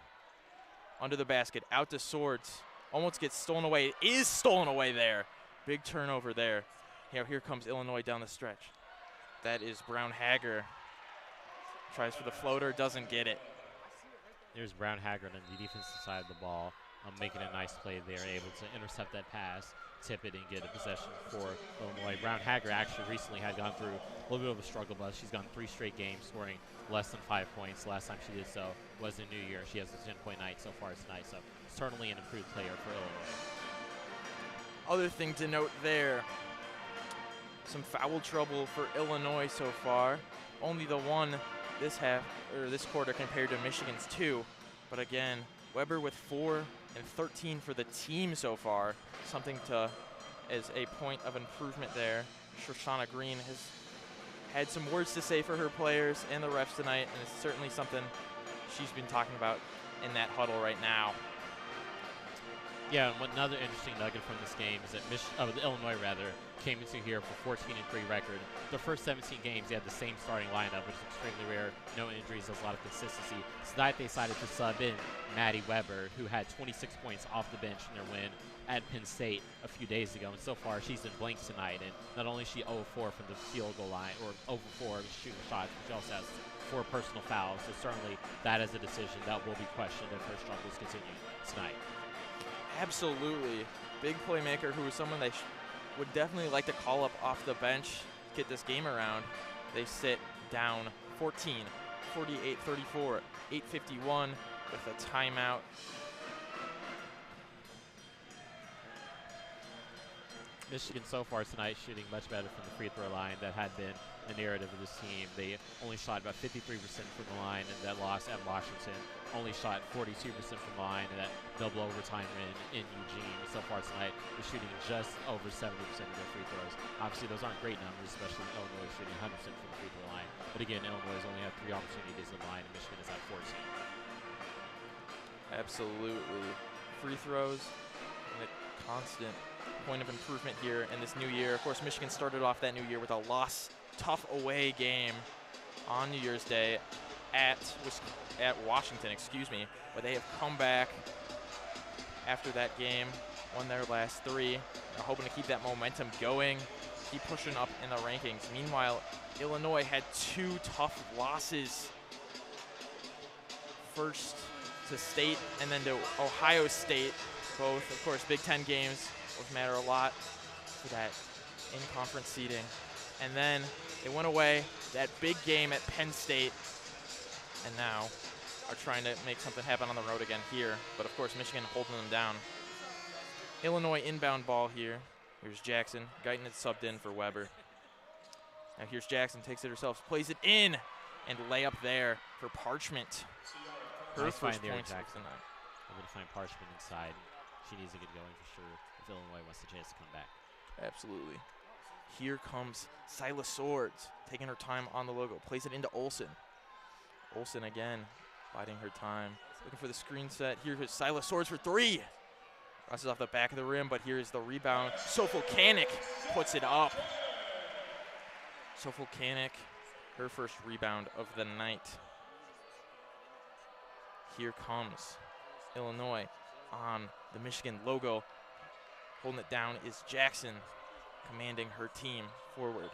Under the basket, out to Swords. Almost gets stolen away. It is stolen away there. Big turnover there. Here comes Illinois down the stretch. That is Brown Hager. Tries for the floater, doesn't get it.
There's Brown Haggard on the defensive side of the ball, making a nice play there, able to intercept that pass, tip it, and get a possession for Illinois. Brown Haggard actually recently had gone through a little bit of a struggle bus. She's gone 3 straight games scoring less than 5 points. Last time she did so was in New Year. She has a 10-point night so far tonight, so certainly an improved player for Illinois.
Other thing to note there, some foul trouble for Illinois so far. Only the one this quarter compared to Michigan's 2. But again, Weber with 4 and 13 for the team so far. Something to, as a point of improvement there. Shoshana Green has had some words to say for her players and the refs tonight, and it's certainly something she's been talking about in that huddle right now.
Yeah, and another interesting nugget from this game is that Illinois came into here for 14-3 record. The first 17 games, they had the same starting lineup, which is extremely rare. No injuries, there's a lot of consistency. Tonight they decided to sub in Maddie Weber, who had 26 points off the bench in their win at Penn State a few days ago. And so far, she's in blanks tonight. And not only is she 0-4 from the field goal line, or 0-4 shooting shots, but she also has 4 personal fouls. So certainly that is a decision that will be questioned if her struggles continue tonight.
Absolutely. Big playmaker who is someone they would definitely like to call up off the bench, get this game around. They sit down 14, 48-34, 8:51 with a timeout.
Michigan so far tonight shooting much better from the free throw line. That had been the narrative of this team. They only shot about 53% from the line in that loss at Washington. Only shot 42% from the line in that double overtime win in Eugene. So far tonight, they're shooting just over 70% of their free throws. Obviously, those aren't great numbers, especially Illinois shooting 100% from the free throw line. But again, Illinois has only had 3 opportunities in the line, and Michigan has had 14.
Absolutely. Free throws, and a constant point of improvement here in this new year. Of course, Michigan started off that new year with a tough away game on New Year's Day at Washington, but they have come back after that game, won their last 3. They're hoping to keep that momentum going, keep pushing up in the rankings. Meanwhile, Illinois had 2 tough losses. First to State and then to Ohio State. Both, of course, Big Ten games, which matter a lot for that in-conference seeding. And then they went away, that big game at Penn State, and now are trying to make something happen on the road again here. But of course, Michigan holding them down. Illinois inbound ball here. Here's Jackson. Guyton is subbed in for Weber. Now here's Jackson, takes it herself, plays it in, and layup there for Parchment. Her
Nice
first
find there,
points of
Jackson.
the night.
Able to find Parchment inside. She needs to get going for sure if Illinois wants a chance to come back.
Absolutely. Here comes Silas Swords, taking her time on the logo. Plays it into Olsen. Olsen again, biding her time. Looking for the screen set. Here's Silas Swords for 3. Bounces off the back of the rim, but here is the rebound. Sofulkanik puts it up. Sofulkanik, her first rebound of the night. Here comes Illinois on the Michigan logo. Holding it down is Jackson, commanding her team forward.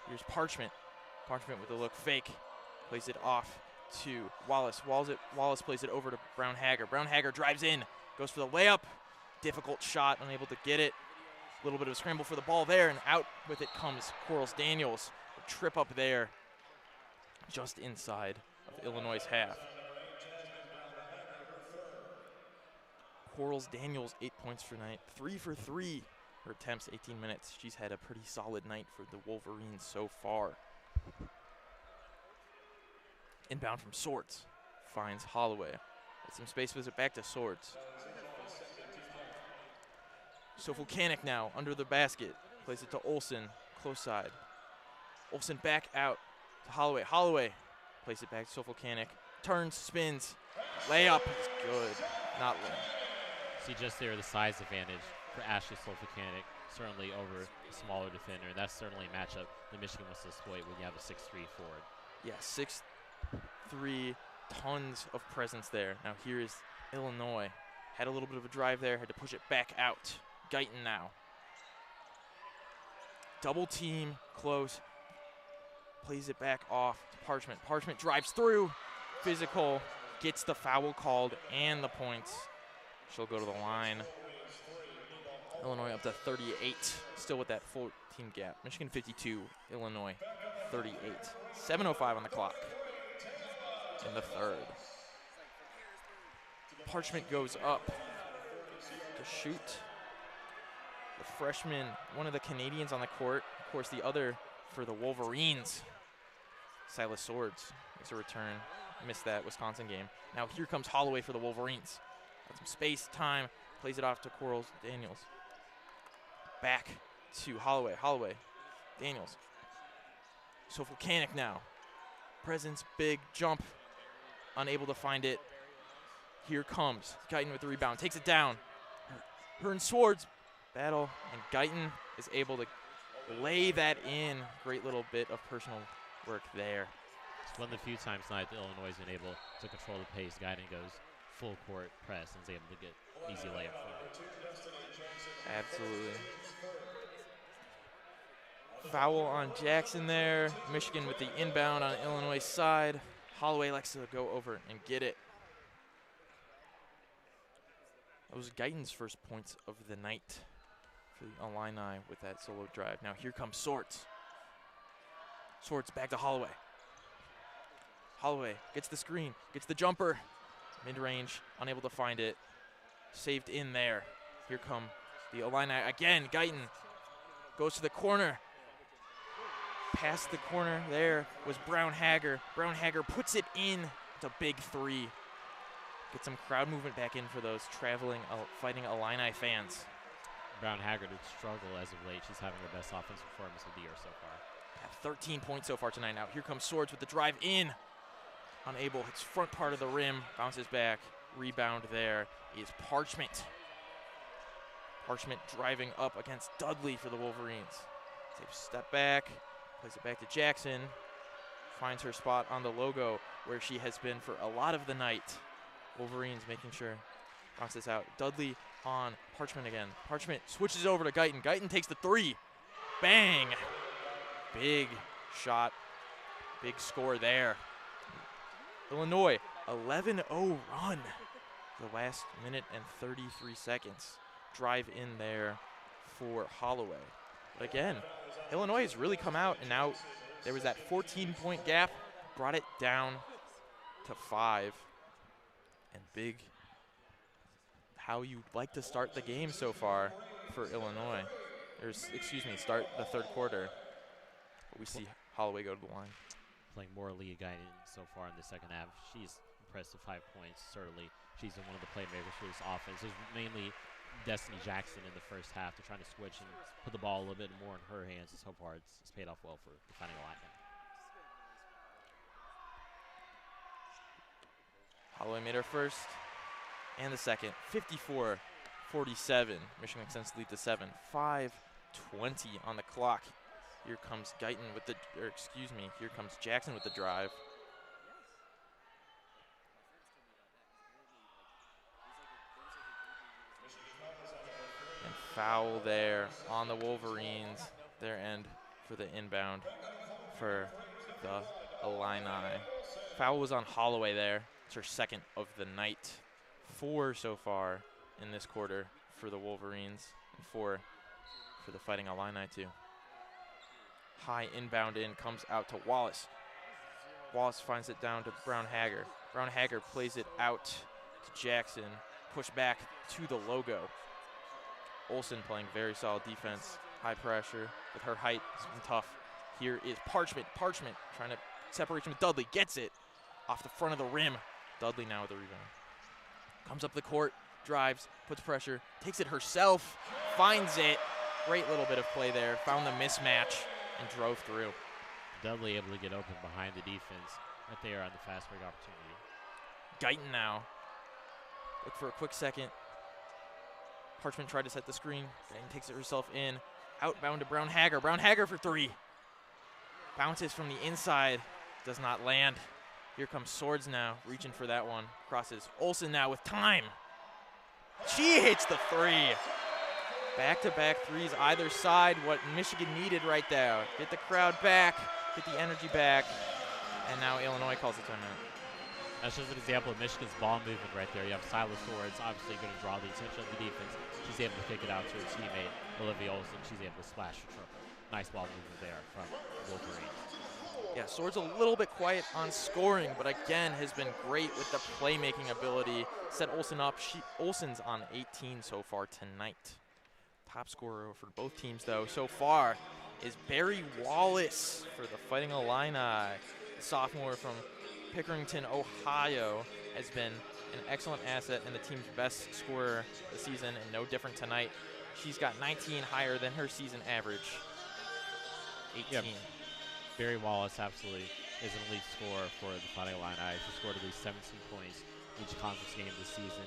Here's Parchment. Parchment with a look fake. Plays it off to Wallace. Wallace plays it over to Brown Haggard. Brown Haggard drives in, goes for the layup. Difficult shot, unable to get it. A little bit of a scramble for the ball there, and out with it comes Quarles Daniels. A trip up there, just inside of Illinois' half. Quarles Daniels, 8 points for night, 3 for 3. Her attempts, 18 minutes. She's had a pretty solid night for the Wolverines so far. Inbound from Swords, finds Holloway. Has some space, with it back to Swords. Sofulkanik now under the basket, plays it to Olsen, close side. Olsen back out to Holloway. Holloway plays it back to Sofulkanik, turns, spins, layup is good, not long.
See just there the size advantage for Ashley Sofulkanik, certainly over a smaller defender, and that's certainly a matchup that Michigan wants to exploit when you have a 6'3" forward.
Yeah, 6'3", tons of presence there. Now here is Illinois. Had a little bit of a drive there, had to push it back out. Guyton now. Double team, close. Plays it back off to Parchment. Parchment drives through. Physical, gets the foul called and the points. She'll go to the line. Illinois up to 38, still with that 14 gap. Michigan 52, Illinois 38. 7:05 on the clock in the third. Parchment goes up to shoot. The freshman, one of the Canadians on the court. Of course, the other for the Wolverines, Silas Swords, makes a return. Missed that Wisconsin game. Now here comes Holloway for the Wolverines. Got some space, time, plays it off to Quarles Daniels. Back to Holloway. Holloway, Daniels. So Volcanic now. Presence, big jump. Unable to find it. Here comes Guyton with the rebound. Takes it down. Her and Swords battle, and Guyton is able to lay that in. Great little bit of personal work there.
It's one of the few times tonight that Illinois has been able to control the pace. Guyton goes full court press and is able to get easy layup for him.
Absolutely. Foul on Jackson there. Michigan with the inbound on Illinois' side. Holloway likes to go over and get it. That was Guyton's first points of the night for the Illini with that solo drive. Now here comes Swords. Swords back to Holloway. Holloway gets the screen, gets the jumper. Mid-range, unable to find it. Saved in there. Here come the Illini again. Guyton goes to the corner. Past the corner there was Brown Hager. Brown Hager puts it in. It's a big three. Get some crowd movement back in for those traveling Fighting Illini fans.
Brown Hager did struggle as of late. She's having her best offensive performance of the year so far.
At 13 points so far tonight. Now here comes Swords with the drive in. Unable, hits front part of the rim, bounces back. Rebound there is Parchment. Parchment driving up against Dudley for the Wolverines. Takes a step back, plays it back to Jackson. Finds her spot on the logo where she has been for a lot of the night. Wolverines making sure, bounces out. Dudley on Parchment again. Parchment switches over to Guyton. Guyton takes the three. Bang! Big shot, big score there. Illinois, 11-0 run. The last minute and 33 seconds. Drive in there for Holloway. But again, Illinois has really come out, and now there was that 14-point gap, brought it down to 5. And big, how you like to start the game so far for Illinois. Start the third quarter. But we see Holloway go to the line.
Playing more Leah Guyton so far in the second half. She's impressive, 5 points, certainly. She's one of the playmakers for this offense. There's mainly Destiny Jackson in the first half. They're trying to switch and put the ball a little bit more in her hands, and so far it's paid off well for the Fighting Illini.
Holloway made her first and the second. 54-47. Michigan extends the lead to 7. 5:20 on the clock. Here comes Guyton with the, here comes Jackson with the drive. And foul there on the Wolverines. Their end for the inbound for the Illini. Foul was on Holloway there. It's her second of the night. 4 so far in this quarter for the Wolverines, and 4 for the Fighting Illini too. High inbound in, comes out to Wallace. Wallace finds it down to Brown Hager. Brown Hager plays it out to Jackson. Push back to the logo. Olsen playing very solid defense. High pressure with her height. It's been tough. Here is Parchment. Parchment trying to separation with Dudley. Gets it off the front of the rim. Dudley now with the rebound. Comes up the court, drives, puts pressure, takes it herself, finds it. Great little bit of play there. Found the mismatch and drove through.
Dudley able to get open behind the defense right there on the fast break opportunity.
Guyton now. Look for a quick second. Parchment tried to set the screen. Guyton takes it herself in. Outbound to Brown Hager. Brown Hager for 3. Bounces from the inside. Does not land. Here comes Swords now, reaching for that one. Crosses. Olsen now with time. She hits the 3. Back-to-back threes either side. What Michigan needed right there. Get the crowd back. Get the energy back. And now Illinois calls the timeout.
That's just an example of Michigan's ball movement right there. You have Silas Swords obviously going to draw the attention of the defense. She's able to kick it out to her teammate, Olivia Olson. She's able to splash for triple. Nice ball movement there from Wolverines.
Yeah, Swords a little bit quiet on scoring, but again has been great with the playmaking ability. Set Olsen up. Olsen's on 18 so far tonight. Top scorer for both teams, though, so far is Barry Wallace for the Fighting Illini. The sophomore from Pickerington, Ohio, has been an excellent asset and the team's best scorer this season, and no different tonight. She's got 19 higher than her season average. 18.
Yep. Barry Wallace absolutely is an elite scorer for the Fighting Illini. She scored at least 17 points each conference game this season.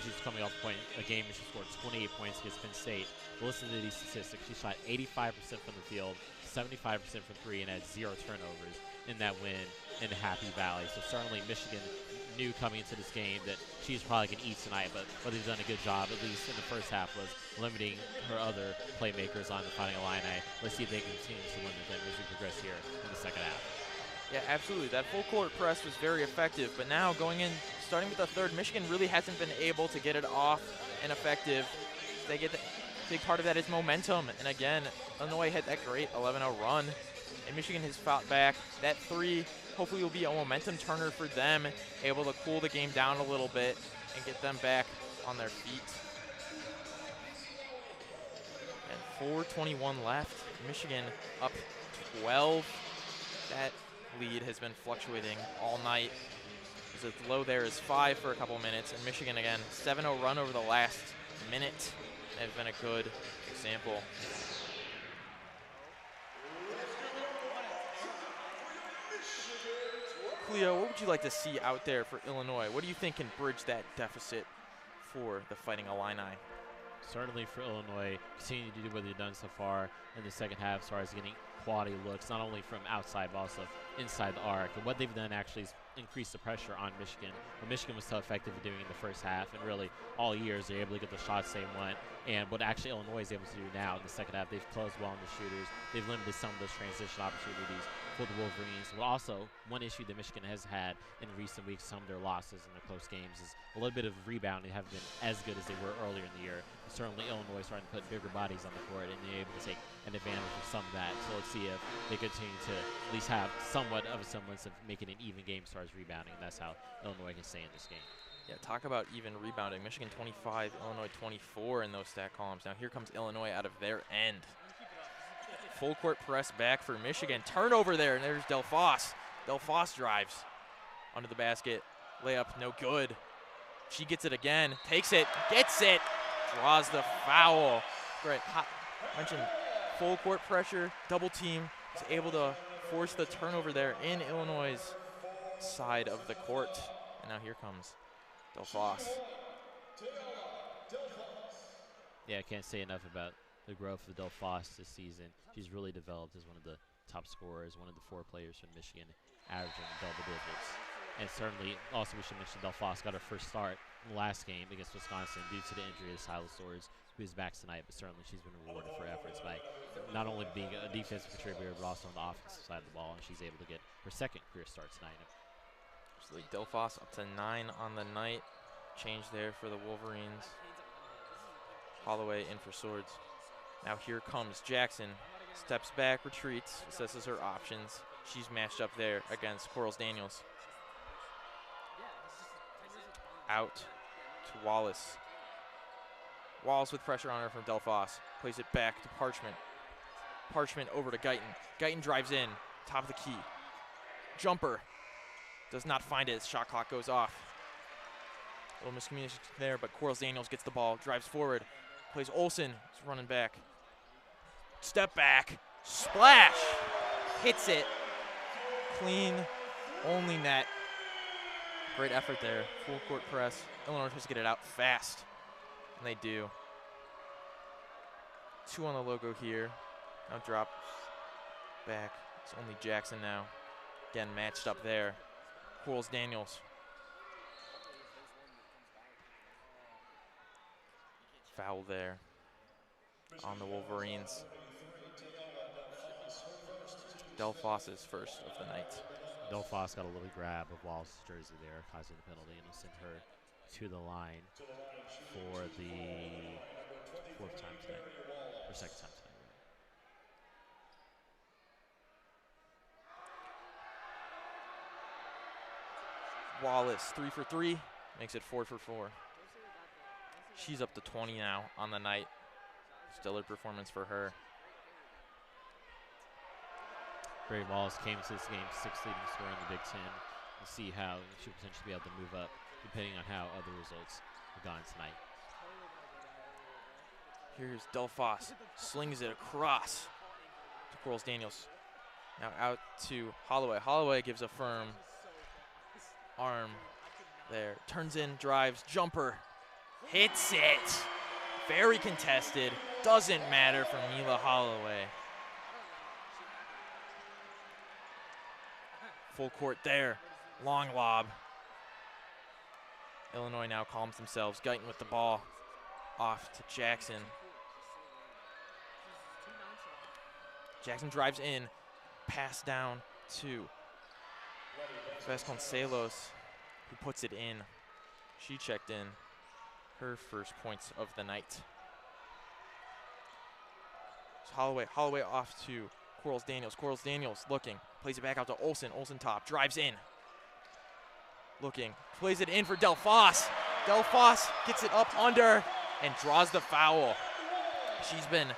She's coming off a game where she scored 28 points against Penn State. But listen to these statistics. She shot 85% from the field, 75% from three, and had 0 turnovers in that win in Happy Valley. So certainly Michigan knew coming into this game that she's probably going to eat tonight, but what they've done a good job, at least in the first half, was limiting her other playmakers on the Fighting Illini. Let's see if they can continue to limit them as we progress here in the second half.
Yeah, absolutely. That full court press was very effective, but now going in, starting with the third, Michigan really hasn't been able to get it off and effective. They get the big part of that is momentum, and again, Illinois had that great 11-0 run, and Michigan has fought back. That three hopefully will be a momentum turner for them, able to cool the game down a little bit and get them back on their feet. And 4:21 left. Michigan up 12. That lead has been fluctuating all night. The low there is 5 for a couple minutes, and Michigan again 7-0 run over the last minute has been a good example. Cleo, what would you like to see out there for Illinois? What do you think can bridge that deficit for the Fighting Illini?
Certainly for Illinois, continue to do what they've done so far in the second half as far as getting quality looks, not only from outside but also inside the arc. And what they've done actually is increase the pressure on Michigan. What Michigan was so effective at doing in the first half, and really all years, they're able to get the shots they want. And what actually Illinois is able to do now in the second half, they've closed well on the shooters. They've limited some of those transition opportunities for the Wolverines. But also, one issue that Michigan has had in recent weeks, some of their losses in their close games, is a little bit of rebounding. They haven't been as good as they were earlier in the year. And certainly, Illinois is starting to put bigger bodies on the court, and they're able to take an advantage of some of that. So let's see if they continue to at least have somewhat of a semblance of making an even game as far as rebounding, and that's how Illinois can stay in this game.
Yeah, talk about even rebounding. Michigan 25, Illinois 24 in those stat columns. Now here comes Illinois out of their end. Full court press back for Michigan. Turnover there, and there's Del Foss. Del Foss drives under the basket. Layup, no good. She gets it again, takes it, gets it, draws the foul. Great. Mentioned full court pressure, double team. Is able to force the turnover there in Illinois' side of the court. And now here comes Del Foss.
Yeah, I can't say enough about the growth of Del Foss this season. She's really developed as one of the top scorers, one of the 4 players from Michigan, averaging double digits. And certainly, also we should mention Del Foss got her first start in the last game against Wisconsin due to the injury of Silas Swords, who is back tonight, but certainly she's been rewarded for efforts by not only being a defensive contributor, but also on the offensive side of the ball, and she's able to get her second career start tonight.
Absolutely. Del Foss up to 9 on the night. Change there for the Wolverines. Holloway in for Swords. Now here comes Jackson. Steps back, retreats, assesses her options. She's matched up there against Quarles Daniels. Out to Wallace. Wallace with pressure on her from Del Foss. Plays it back to Parchment. Parchment over to Guyton. Guyton drives in, top of the key. Jumper. Does not find it. Shot clock goes off. A little miscommunication there, but Quarles Daniels gets the ball, drives forward, plays Olsen. He's running back. Step back, splash, hits it. Clean, only net. Great effort there. Full court press. Illinois tries to get it out fast, and they do. 2 on the logo here. Now drop back. It's only Jackson now. Again, matched up there. Quarles Daniels. Foul there on the Wolverines. Del Foss's first of the night.
Delphos got a little grab of Wallace's jersey there, causing the penalty, and will send her to the line for the fourth time tonight, or second time tonight.
Wallace 3 for 3, makes it 4 for 4. She's up to 20 now on the night. Stellar performance for her.
Brady Wallace came to this game 6th leading scorer in the Big Ten. We'll see how she'll potentially be able to move up depending on how other results have gone tonight.
Here's Delphos, slings it across to Quarles Daniels. Now out to Holloway. Holloway gives a firm arm there. Turns in, drives, jumper, hits it. Very contested. Doesn't matter for Mila Holloway. Full court there. Long lob. Illinois now calms themselves. Guyton with the ball. Off to Jackson. Jackson drives in. Pass down to Vasconcelos, who puts it in. She checked in her first points of the night. So Holloway off to Quarles Daniels. Quarles Daniels looking, plays it back out to Olsen. Olsen top, drives in. Looking, plays it in for Delphos. Delphos gets it up under and draws the foul. She's been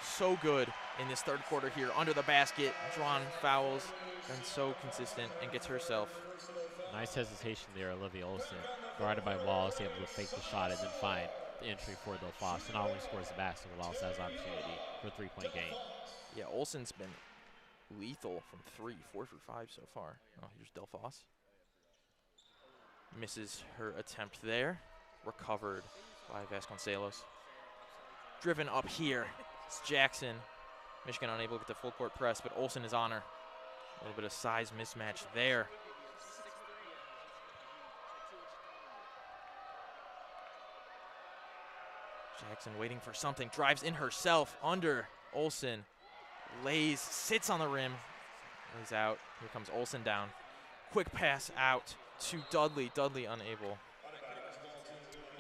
so good in this third quarter here, under the basket, drawn fouls, been so consistent, and gets herself.
Nice hesitation there, Olivia Olsen, guarded by Wallace, able to fake the shot and then find the entry for Delphos. And not only scores the basket, but also has opportunity for a three-point game.
Yeah, Olsen's been lethal from 3, 4 for 5 so far. Oh, here's Delphos. Misses her attempt there. Recovered by Vasconcelos. Driven up here. It's Jackson. Michigan unable to get the full court press, but Olsen is on her. A little bit of size mismatch there. Jackson waiting for something, drives in herself, under Olsen. Lays, sits on the rim, lays out. Here comes Olsen down. Quick pass out to Dudley. Dudley unable.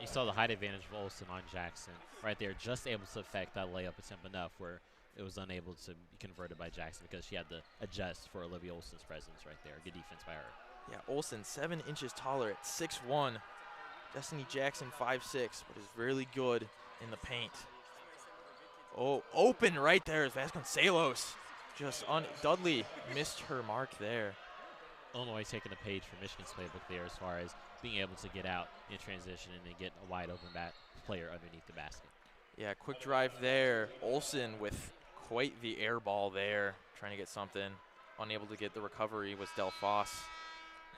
You saw the height advantage of Olsen on Jackson right there, just able to affect that layup attempt enough where it was unable to be converted by Jackson because she had to adjust for Olivia Olsen's presence right there. Good defense by her.
Yeah, Olsen 7 inches taller at 6'1". Destiny Jackson 5'6", but is really good in the paint. Oh, open right there is Vasconcelos. Just Dudley missed her mark there.
Illinois taking a page from Michigan's playbook there as far as being able to get out in transition and then get a wide open player underneath the basket.
Yeah, quick drive there. Olsen with quite the air ball there, trying to get something. Unable to get the recovery was Delphos.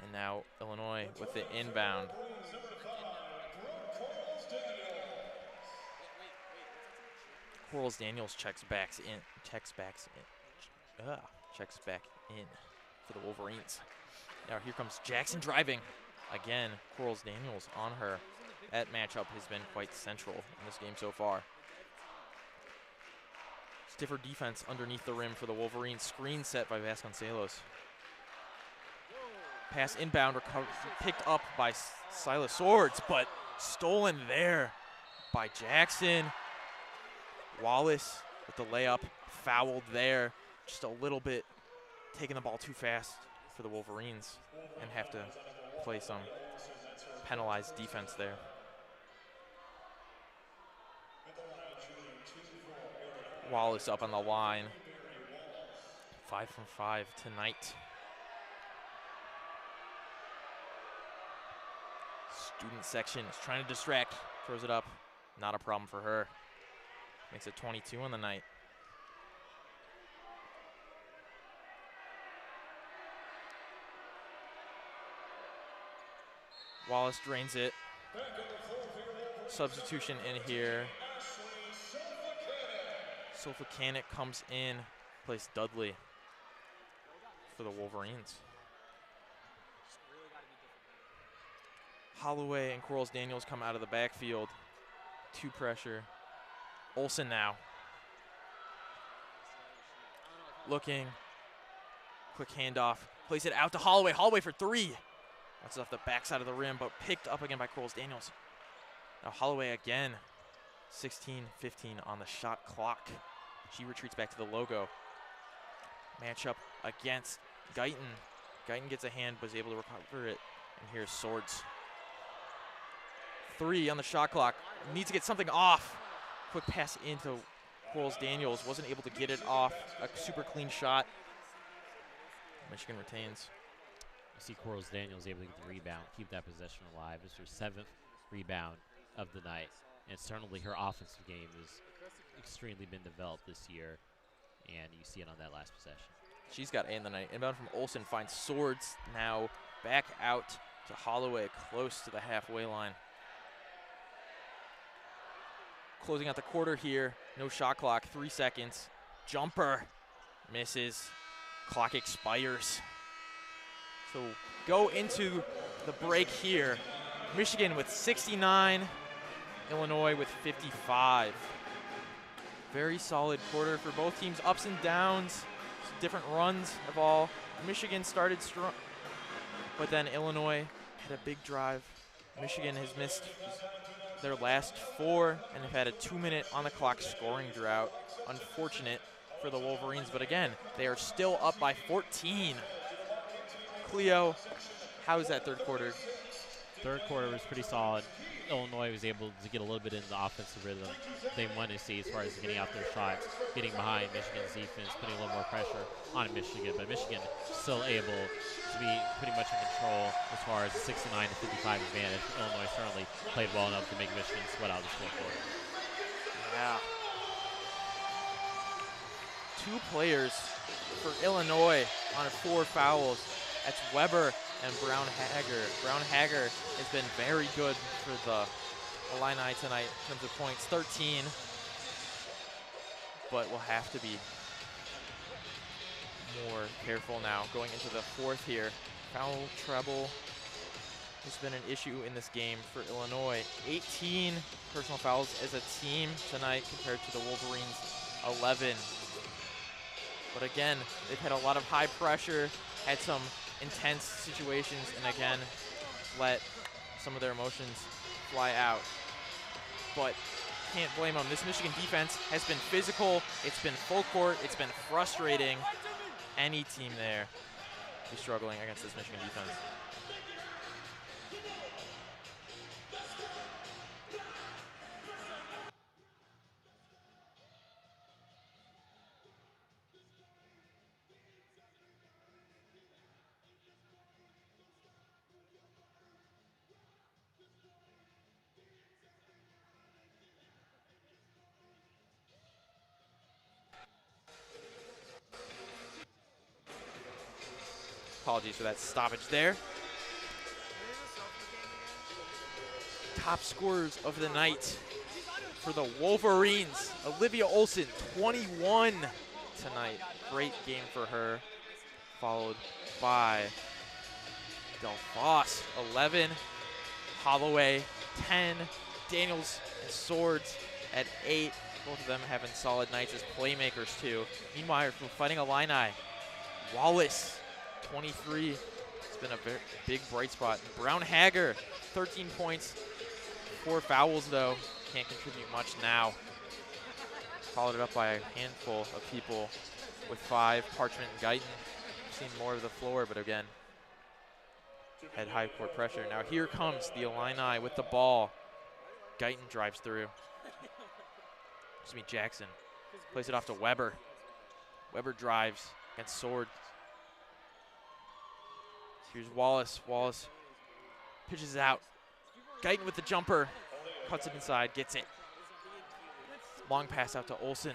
And now Illinois with the inbound. Quarles Daniels checks back in for the Wolverines. Now here comes Jackson driving. Again, Quarles Daniels on her. That matchup has been quite central in this game so far. Stiffer defense underneath the rim for the Wolverines. Screen set by Vasconcelos. Pass inbound, picked up by Silas Swords, but stolen there by Jackson. Wallace with the layup, fouled there. Just a little bit taking the ball too fast for the Wolverines and have to play some penalized defense there. Wallace up on the line. 5 from 5 tonight. Student section is trying to distract, throws it up. Not a problem for her. Makes it 22 on the night. Wallace drains it. Substitution in here. Sulfacanic comes in, plays Dudley for the Wolverines. Holloway and Quarles Daniels come out of the backfield. 2 pressure. Olsen now. Looking. Quick handoff. Plays it out to Holloway. Holloway for three. That's off the backside of the rim, but picked up again by Quarles Daniels. Now Holloway again. 16-15 on the shot clock. She retreats back to the logo. Matchup against Guyton. Guyton gets a hand, but is able to recover it. And here's Swords. 3 on the shot clock. Needs to get something off. Quick pass into Quarles Daniels. Wasn't able to get it off. A super clean shot. Michigan retains.
You see Quarles Daniels able to get the rebound, keep that possession alive. It's her 7th rebound of the night. And certainly her offensive game has extremely been developed this year. And you see it on that last possession.
She's got A in the night. Inbound from Olsen finds Swords now back out to Holloway, close to the halfway line. Closing out the quarter here. No shot clock. 3 seconds. Jumper. Misses. Clock expires. So go into the break here. Michigan with 69. Illinois with 55. Very solid quarter for both teams. Ups and downs. Different runs of all. Michigan started strong, but then Illinois had a big drive. Michigan has missed their last 4 and have had a 2-minute on the clock scoring drought. Unfortunate for the Wolverines, but again, they are still up by 14. Cleo, how's that third quarter?
Third quarter was pretty solid. Illinois was able to get a little bit into the offensive rhythm they want to see as far as getting out their shots, getting behind Michigan's defense, putting a little more pressure on Michigan. But Michigan still able to be pretty much in control as far as the 69-55 advantage. Illinois certainly played well enough to make Michigan sweat out the fourth quarter.
Yeah. 2 players for Illinois on 4 fouls. That's Weber and Brown Hager. Brown Hager has been very good for the Illini tonight in terms of points, 13. But will have to be more careful now going into the fourth here. Foul trouble has been an issue in this game for Illinois. 18 personal fouls as a team tonight compared to the Wolverines' 11. But again, they've had a lot of high pressure, had some intense situations, and again, let some of their emotions fly out. But can't blame them. This Michigan defense has been physical. It's been full court. It's been frustrating. Any team there is struggling against this Michigan defense. Apologies for that stoppage there. Top scorers of the night for the Wolverines. Olivia Olsen, 21 tonight. Great game for her. Followed by Del Foss, 11. Holloway, 10. Daniels and Swords at 8. Both of them having solid nights as playmakers too. Meanwhile, for Fighting Illini, Wallace, 23. It's been a very big bright spot. Brown Hager, 13 points, 4 fouls though. Can't contribute much now. Followed it up by a handful of people with 5. Parchment and Guyton seen more of the floor, but again, had high court pressure. Now here comes the Illini with the ball. Guyton drives through. Excuse me, Jackson plays it off to Weber. Weber drives against Swords. Here's Wallace. Wallace pitches it out. Guyton with the jumper. Cuts it inside, gets it. Long pass out to Olsen.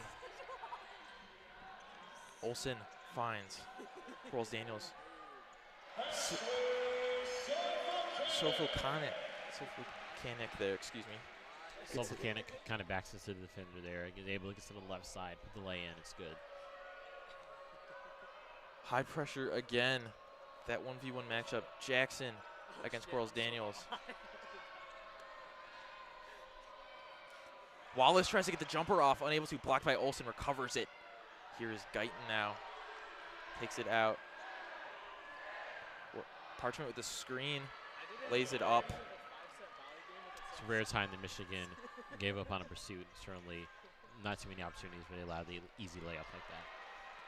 Olsen finds Quarles Daniels. Sofocanic there, excuse me.
Sofocanic kind of backs into the defender there. He's able to get to the left side, put the lay in, it's good.
High pressure again. That 1v1 matchup. Jackson against Quarles Daniels. Wallace tries to get the jumper off, unable to. Blocked by Olsen, recovers it. Here is Guyton now. Takes it out. Parchment with the screen, lays it up.
It's a rare time that Michigan gave up on a pursuit. Certainly not too many opportunities where they allowed the easy layup like that.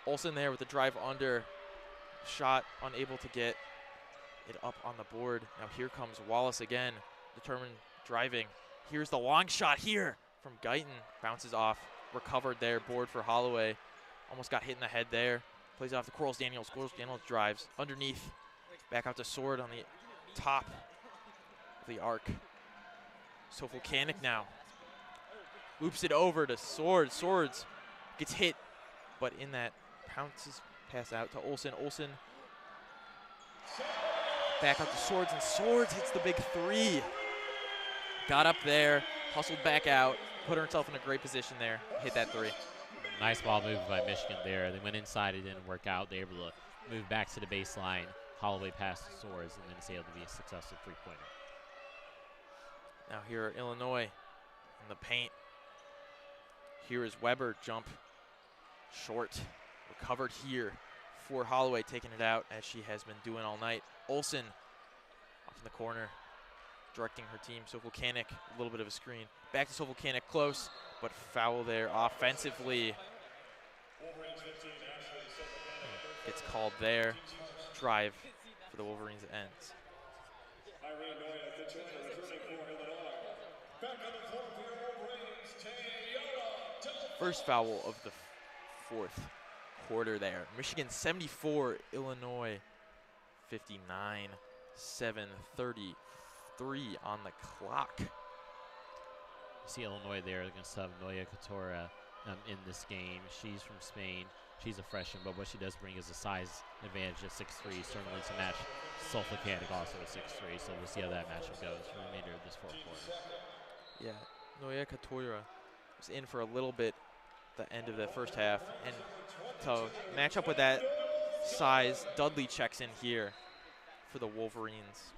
Olsen there with the drive under. Shot unable to get it up on the board. Now here comes Wallace again, determined driving. Here's the long shot here from Guyton. Bounces off, recovered there, board for Holloway. Almost got hit in the head there. Plays it off to Quarles Daniels. Quarles Daniels drives underneath. Back out to Sword on the top of the arc. So Volcanic now. Loops it over to Swords. Swords gets hit, but in that pounces pass out to Olsen. Olsen back up to Swords, and Swords hits the big three. Got up there, hustled back out, put herself in a great position there, hit that three.
Nice ball move by Michigan there. They went inside, it didn't work out. They were able to move back to the baseline. Holloway passed to Swords, and then it's able to be a successful three-pointer.
Now here are Illinois in the paint. Here is Weber, jump short, recovered here for Holloway, taking it out as she has been doing all night. Olsen off in the corner, directing her team. So Volcanic, a little bit of a screen. Back to So Volcanic, close, but foul there offensively. Gets called there. Drive for the Wolverines ends. First foul of the fourth quarter there. Michigan 74, Illinois 59, 7:33 on the clock.
You see Illinois there against Noya Couture in this game. She's from Spain. She's a freshman, but what she does bring is a size advantage at 6'3", certainly to match Volcanic also at 6'3", so we'll see how that matchup goes for the remainder of this fourth quarter.
Yeah, Noya Couture was in for a little bit the end of the first half, and to match up with that size, Dudley checks in here for the Wolverines.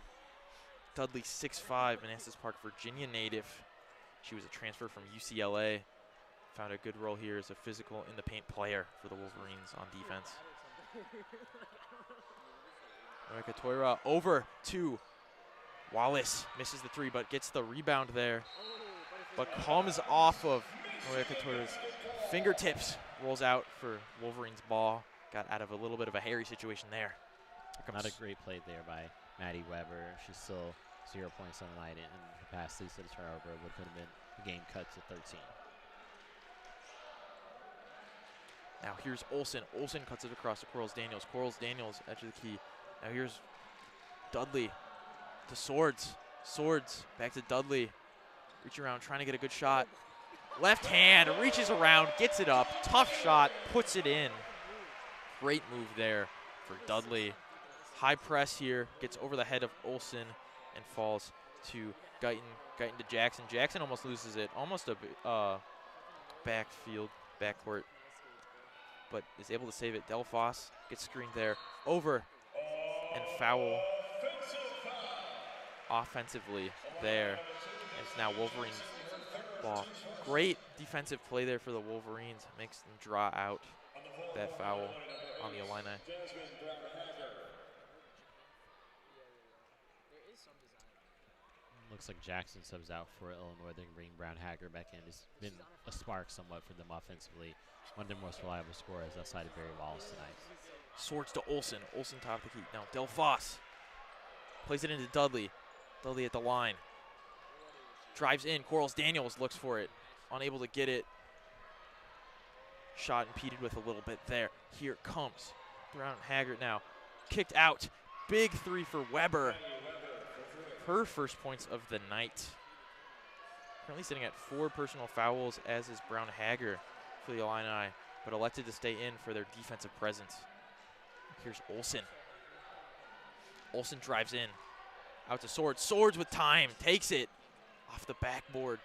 Dudley, 6'5", Manassas Park, Virginia native. She was a transfer from UCLA. Found a good role here as a physical in the paint player for the Wolverines on defense. Couture over to Wallace, misses the three, but gets the rebound there. But comes off of Couture's fingertips, rolls out for Wolverines ball. Got out of a little bit of a hairy situation there.
Not a great play there by Maddie Weber. She's still 0 points on the night, and her pass leads to the turnover would have been the game cut to 13.
Now here's Olsen. Olsen cuts it across to Quarles Daniels. Quarles Daniels, edge of the key. Now here's Dudley to Swords. Swords back to Dudley. Reach around, trying to get a good shot. Left hand, reaches around, gets it up. Tough shot, puts it in. Great move there for Dudley. High press here, gets over the head of Olsen and falls to Guyton. Guyton to Jackson. Jackson almost loses it. Almost a backcourt, but is able to save it. Delphos gets screened there. Over and foul offensively there. It's now Wolverines ball. Great defensive play there for the Wolverines. Makes them draw out that foul on the Illini.
Looks like Jackson subs out for Illinois. They can bring Brown Hager back in. It's been a spark somewhat for them offensively. One of their most reliable scorers outside of Barry Wallace tonight.
Swords to Olsen. Olsen top of the key. Now Delphos plays it into Dudley. Dudley at the line. Drives in. Quarles Daniels looks for it. Unable to get it. Shot impeded with a little bit there. Here it comes. Brown Haggard now. Kicked out. Big three for Weber. Her first points of the night. Currently sitting at 4 personal fouls, as is Brown Hager for the Illini, but elected to stay in for their defensive presence. Here's Olsen. Olsen drives in. Out to Swords. Swords with time. Takes it off the backboard.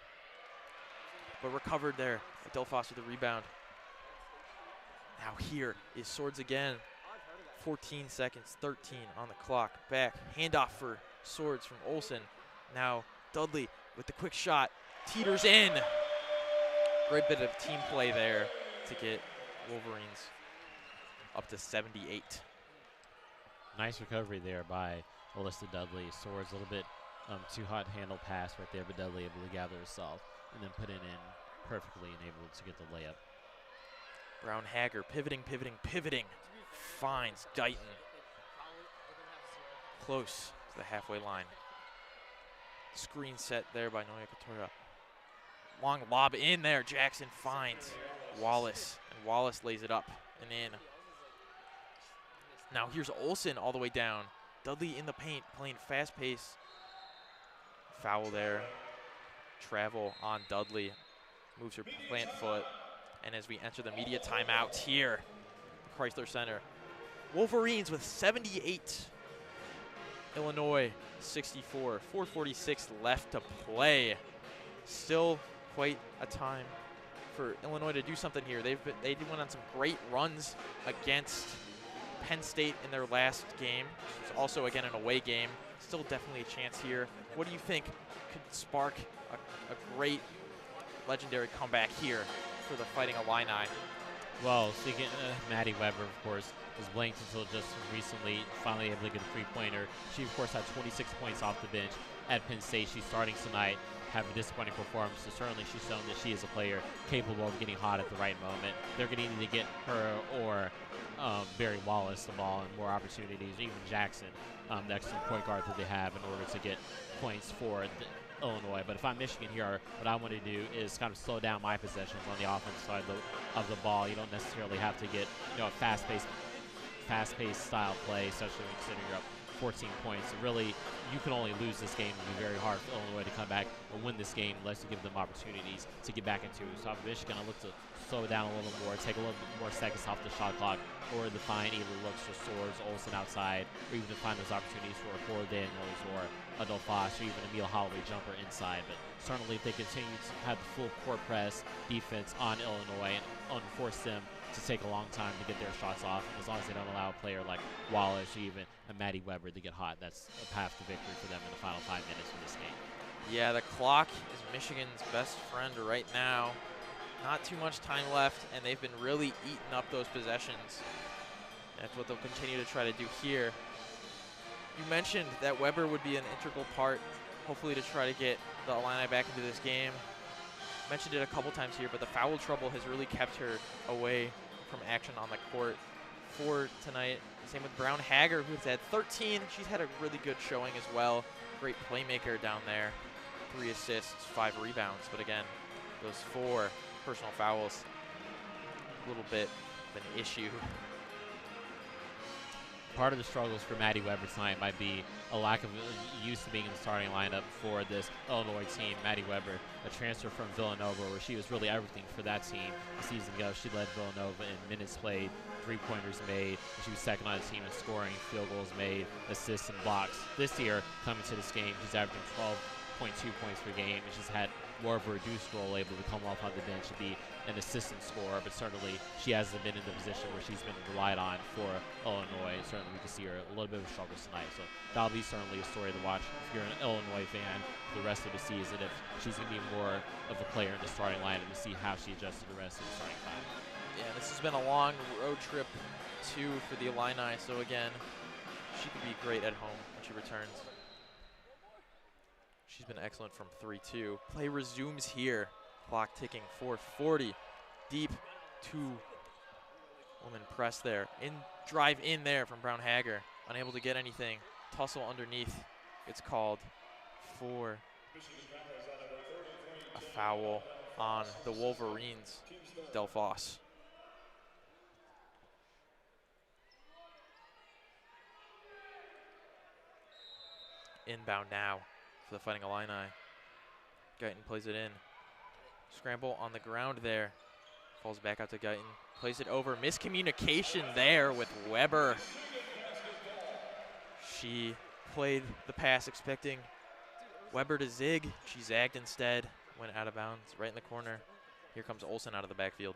But recovered there. Delphos with the rebound. Now here is Swords again. 14 seconds, 13 on the clock. Back. Handoff for Swords from Olsen. Now Dudley with the quick shot. Teeters in. Great bit of team play there to get Wolverines up to 78.
Nice recovery there by Alyssa Dudley. Swords a little bit too hot handle pass right there, but Dudley able to gather herself and then put it in perfectly and able to get the layup.
Brown Hager pivoting, finds Dighton. Close to the halfway line. Screen set there by Noya Katora. Long lob in there. Jackson finds Wallace, and Wallace lays it up and in. Now here's Olsen all the way down. Dudley in the paint, playing fast pace. Foul there. Travel on Dudley. Moves her plant foot. And as we enter the media timeout here, Chrysler Center. Wolverines with 78. Illinois 64. 4:46 left to play. Still quite a time for Illinois to do something here. They went on some great runs against Penn State in their last game. It's also, again, an away game. Still definitely a chance here. What do you think could spark a great legendary comeback here for the Fighting Illini?
Well, speaking Maddie Weber, of course, was blanked until just recently, finally able to get a three-pointer. She, of course, had 26 points off the bench at Penn State. She's starting tonight, have a disappointing performance, so certainly she's shown that she is a player capable of getting hot at the right moment. They're going to need to get her or Barry Wallace the ball and more opportunities, even Jackson, the excellent point guard that they have, in order to get points for Illinois. But if I'm Michigan here, what I want to do is kind of slow down my possessions on the offense side of the ball. You don't necessarily have to get a fast-paced style play, especially when considering you're up 14 points. So really, you can only lose this game. It will be very hard for Illinois to come back and win this game unless you give them opportunities to get back into it. So I'm Michigan, I look to slow it down a little more, take a little bit more seconds off the shot clock, or to find either looks for Swords, Olsen outside, or even to find those opportunities for a Cora Daniels or a Delphos, or even a Emil Holloway jumper inside. But certainly if they continue to have the full court press defense on Illinois and force them to take a long time to get their shots off, and as long as they don't allow a player like Wallace or even a Maddie Weber to get hot, that's a path to victory for them in the final 5 minutes of this game.
Yeah, the clock is Michigan's best friend right now. Not too much time left, and they've been really eating up those possessions. That's what they'll continue to try to do here. You mentioned that Weber would be an integral part, hopefully, to try to get the Illini back into this game. Mentioned it a couple times here, but the foul trouble has really kept her away from action on the court for tonight. Same with Brown Hager, who's had 13. She's had a really good showing as well. Great playmaker down there. 3 assists, 5 rebounds. But again, those 4 personal fouls, a little bit of an issue.
Part of the struggles for Maddie Weber tonight might be a lack of use of being in the starting lineup for this Illinois team. Maddie Weber, a transfer from Villanova, where she was really everything for that team a season ago. She led Villanova in minutes played, 3-pointers made. She was second on the team in scoring, field goals made, assists, and blocks. This year, coming to this game, she's averaging 12.2 points per game, and she's had more of a reduced role, able to come off on the bench and be an assistant scorer, but certainly she hasn't been in the position where she's been relied on for Illinois. Certainly we can see her a little bit of a struggle tonight, so that'll be certainly a story to watch if you're an Illinois fan for the rest of the season, if she's going to be more of a player in the starting lineup, to see how she adjusts to the rest of the starting five.
Yeah, this has been a long road trip too for the Illini, so again, she could be great at home when she returns. She's been excellent from 3 too. Play resumes here. Clock ticking, 4:40. Deep 2-woman press there. Drive in there from Brown Hager. Unable to get anything. Tussle underneath. It's called for a foul on the Wolverines. Delphos. Inbound now for the Fighting Illini. Guyton plays it in. Scramble on the ground there. Falls back out to Guyton. Plays it over. Miscommunication there with Weber. She played the pass expecting Weber to zig. She zagged instead. Went out of bounds right in the corner. Here comes Olsen out of the backfield.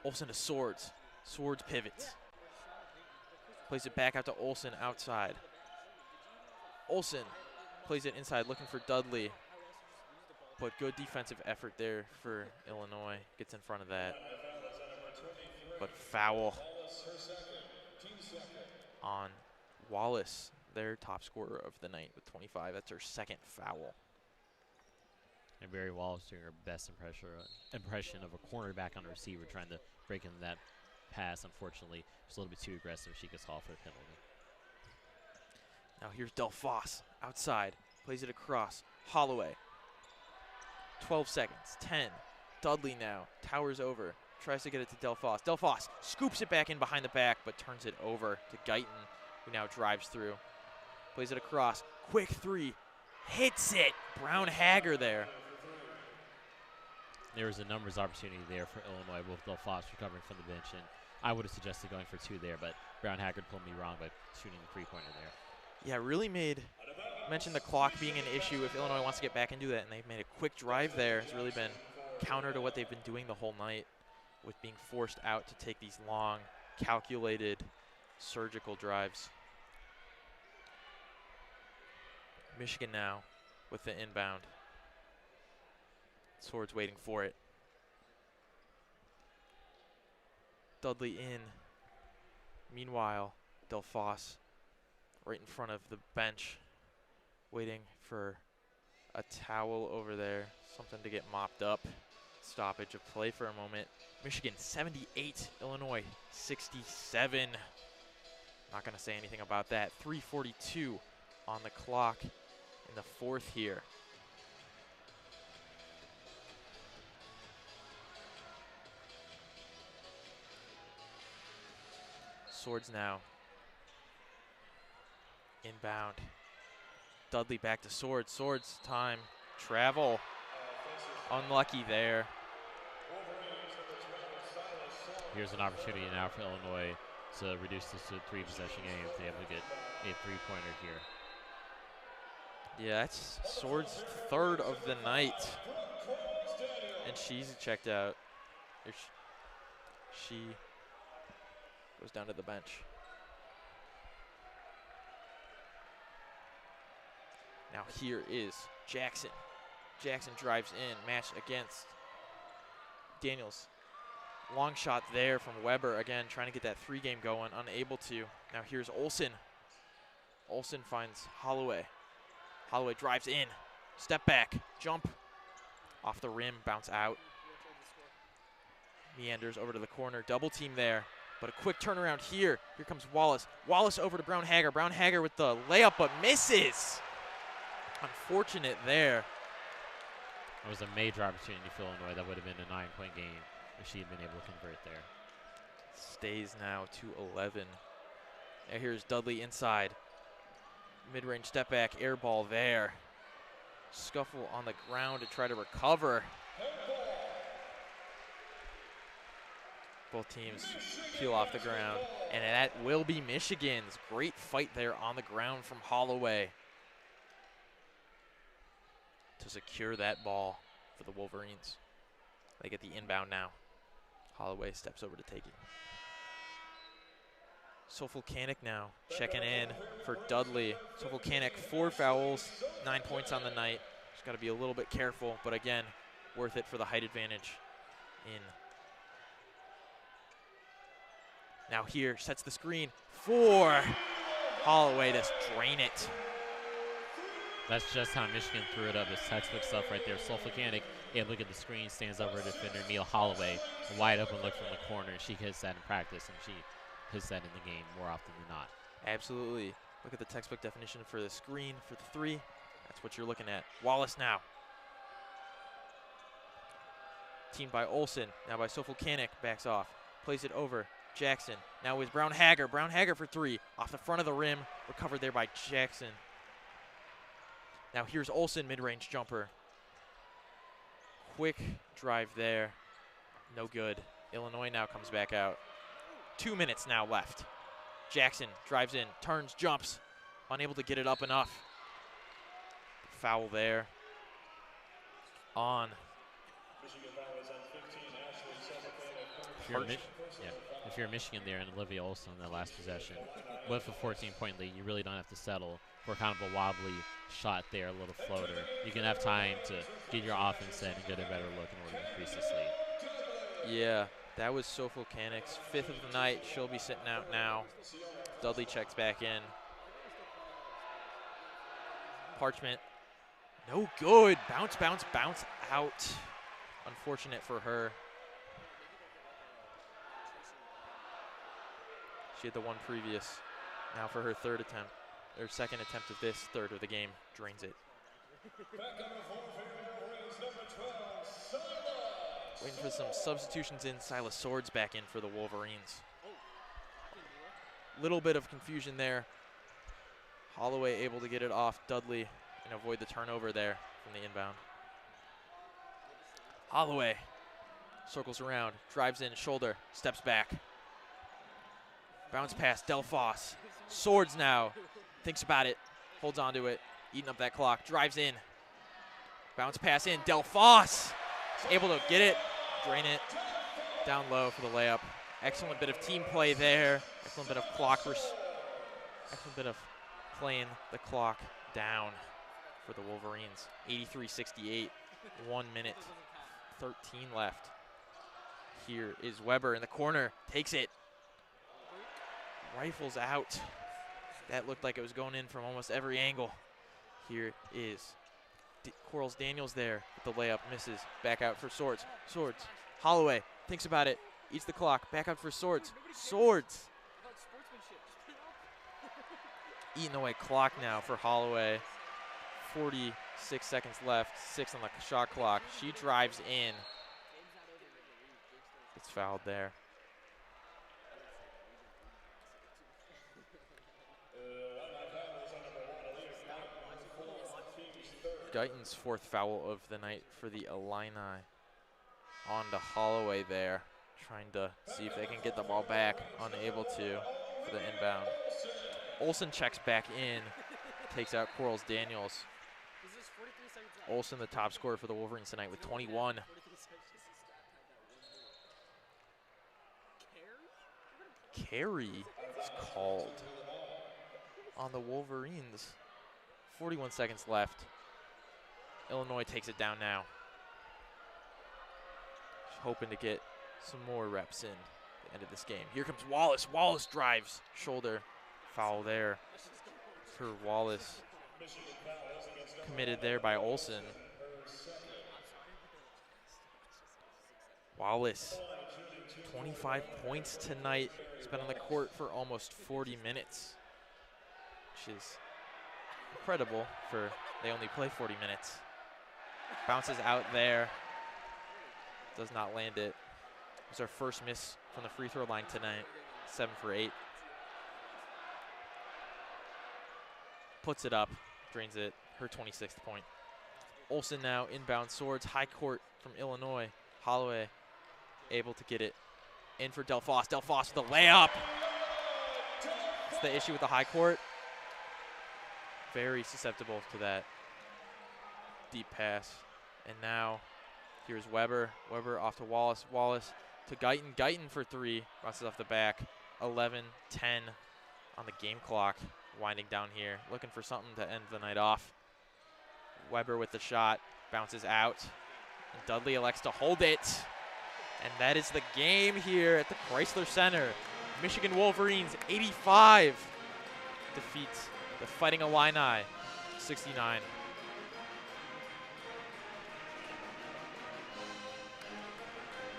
Olsen to Swords. Swords pivots. Plays it back out to Olsen outside. Olsen plays it inside, looking for Dudley. But good defensive effort there for Illinois. Gets in front of that. But foul on Wallace, their top scorer of the night with 25. That's her second foul.
And Barry Wallace doing her best impression of a cornerback on a receiver trying to break into that pass. Unfortunately, it was a little bit too aggressive. She gets called for a penalty.
Now here's Del Foss outside, plays it across. Holloway, 12 seconds, 10. Dudley now, towers over, tries to get it to Del Foss. Del Foss scoops it back in behind the back, but turns it over to Guyton, who now drives through. Plays it across, quick three, hits it. Brown Hager there.
There was a numbers opportunity there for Illinois with Del Foss recovering from the bench, and I would have suggested going for 2 there, but Brown Haggard pulled me wrong by shooting the three-pointer there.
Yeah, really mentioned the clock being an issue if Illinois wants to get back into that, and they've made a quick drive there. It's really been counter to what they've been doing the whole night with being forced out to take these long, calculated, surgical drives. Michigan now with the inbound. Swords waiting for it. Dudley in. Meanwhile, Del Foss right in front of the bench, waiting for a towel over there, something to get mopped up. Stoppage of play for a moment. Michigan 78, Illinois 67. Not going to say anything about that. 3:42 on the clock in the fourth here. Swords now. Inbound. Dudley back to Swords. Swords time. Travel. Unlucky there.
Here's an opportunity now for Illinois to reduce this to a 3-possession game if they able to get a three-pointer here.
Yeah, that's Swords' third of the night. And she's checked out. She goes down to the bench. Now here is Jackson. Jackson drives in, match against Daniels. Long shot there from Weber, again trying to get that 3-game going, unable to. Now here's Olsen. Olsen finds Holloway. Holloway drives in, step back, jump, off the rim, bounce out. Meanders over to the corner, double team there, but a quick turnaround here. Here comes Wallace. Wallace over to Brown Hager. Brown Hager with the layup, but misses. Unfortunate there.
It was a major opportunity for Illinois. That would have been a 9-point game if she had been able to convert there.
Stays now to 11. And here's Dudley inside. Mid-range step back, air ball there. Scuffle on the ground to try to recover. Both teams peel off the ground. And that will be Michigan's. Great fight there on the ground from Holloway to secure that ball for the Wolverines. They get the inbound now. Holloway steps over to take it. Sofolkanik now checking in for Dudley. Sofolkanik 4 fouls, 9 points on the night. Just got to be a little bit careful, but again, worth it for the height advantage. Now here, sets the screen for Holloway to drain it.
That's just how Michigan threw it up. It's textbook stuff right there. Sofolkanik able to get the screen, stands over defender Neil Holloway, a wide open look from the corner. She hits that in practice, and she hits that in the game more often than not.
Absolutely. Look at the textbook definition for the screen for the 3. That's what you're looking at. Wallace now. Teamed by Olsen. Now by Sofolkanik. Backs off. Plays it over. Jackson. Now with Brown Hager. Brown Hager for 3. Off the front of the rim. Recovered there by Jackson. Now here's Olsen, mid-range jumper. Quick drive there. No good. Illinois now comes back out. 2 minutes now left. Jackson drives in, turns, jumps. Unable to get it up enough. Foul there. On.
If you're Michigan there and Olivia Olsen in that last possession, with a 14-point lead, you really don't have to settle for kind of a wobbly shot there, a little floater. You can have time to get your offense in and get a better look in order to increase this lead.
Yeah, That was Sofocanic's 5th of the night. She'll be sitting out now. Dudley checks back in. Parchment. No good. Bounce, bounce, bounce out. Unfortunate for her. She had the one previous. Now for her third attempt, or second attempt of this third of the game, drains it. Waiting for some substitutions in. Silas Swords back in for the Wolverines. Little bit of confusion there. Holloway able to get it off Dudley and avoid the turnover there from the inbound. Holloway circles around, drives in, shoulder, steps back. Bounce pass, Delphos. Swords now, thinks about it, holds on to it, eating up that clock, drives in. Bounce pass in, Delphos is able to get it, drain it, down low for the layup. Excellent bit of team play there. Excellent bit of excellent bit of playing the clock down for the Wolverines. 83-68, 1 minute, 13 left. Here is Weber in the corner, takes it. Rifles out. That looked like it was going in from almost every angle. Here is Quarles Daniels there with the layup, misses. Back out for Swords. Swords. Holloway thinks about it, eats the clock. Back out for Swords. Swords. Eating away clock now for Holloway. 46 seconds left, 6 on the shot clock. She drives in. Gets fouled there. Guyton's 4th foul of the night for the Illini. On to Holloway there, trying to see if they can get the ball back. Unable to for the inbound. Olsen checks back in, takes out Quarles Daniels. Olsen the top scorer for the Wolverines tonight with 21. Carry is called on the Wolverines. 41 seconds left. Illinois takes it down now. Hoping to get some more reps in at the end of this game. Here comes Wallace. Wallace drives. Shoulder foul there for Wallace. Committed there by Olsen. Wallace, 25 points tonight. He's been on the court for almost 40 minutes, which is incredible for they only play 40 minutes. Bounces out there. Does not land it. It was our first miss from the free throw line tonight. 7 for 8. Puts it up, drains it. Her 26th point. Olsen now inbound. Swords, high court from Illinois. Holloway able to get it in for Delphos. Delphos with the layup. That's the issue with the high court. Very susceptible to that deep pass. And now here's Weber. Weber off to Wallace. Wallace to Guyton. Guyton for 3. Bounces off the back. 11-10 on the game clock. Winding down here. Looking for something to end the night off. Weber with the shot. Bounces out. And Dudley elects to hold it. And that is the game here at the Chrysler Center. Michigan Wolverines 85 defeats the Fighting Illini 69.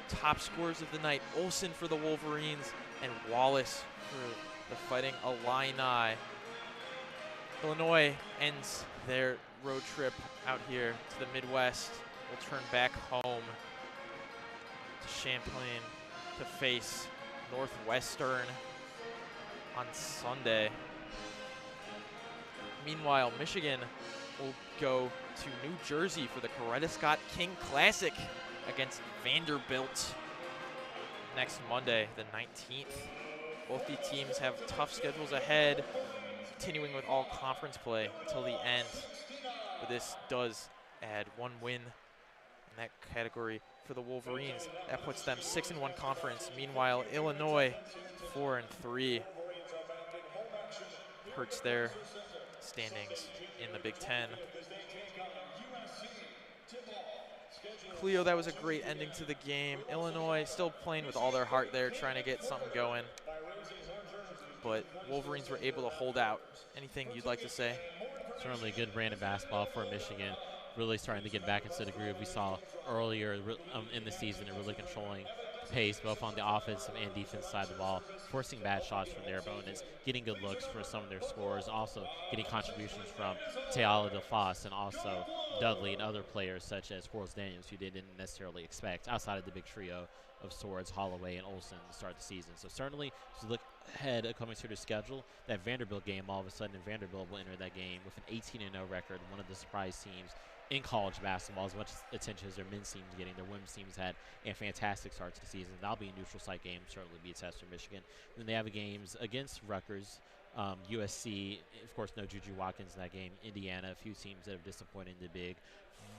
Top scorers of the night, Olsen for the Wolverines and Wallace for the Fighting Illini. Illinois ends their road trip out here to the Midwest. Will turn back home to Champlain to face Northwestern on Sunday. Meanwhile, Michigan will go to New Jersey for the Coretta Scott King Classic against Vanderbilt next Monday, the 19th. Both the teams have tough schedules ahead, continuing with all conference play until the end. But this does add 1 win in that category for the Wolverines. That puts them 6-1 conference. Meanwhile, Illinois 4-3. Hurts their standings in the Big Ten. Cleo, that was a great ending to the game. Illinois still playing with all their heart there, trying to get something going. But Wolverines were able to hold out. Anything you'd like to say?
Certainly good brand of basketball for Michigan. Really starting to get back into the groove. We saw earlier in the season they're really controlling the pace both on the offensive and defense side of the ball, forcing bad shots from their opponents, getting good looks for some of their scorers, also getting contributions from Teala DeFoss and also Dudley and other players such as Forrest Daniels, who they didn't necessarily expect outside of the big trio of Swords, Holloway, and Olsen to start the season. So certainly, as we look ahead coming through the schedule, that Vanderbilt game, all of a sudden Vanderbilt will enter that game with an 18-0 record, one of the surprise teams in college basketball, as much attention as their men's teams getting. Their women's teams had a fantastic start to the season. That'll be a neutral site game, certainly be a test for Michigan. Then they have games against Rutgers, USC, of course, no Juju Watkins in that game. Indiana, a few teams that have disappointed in the big.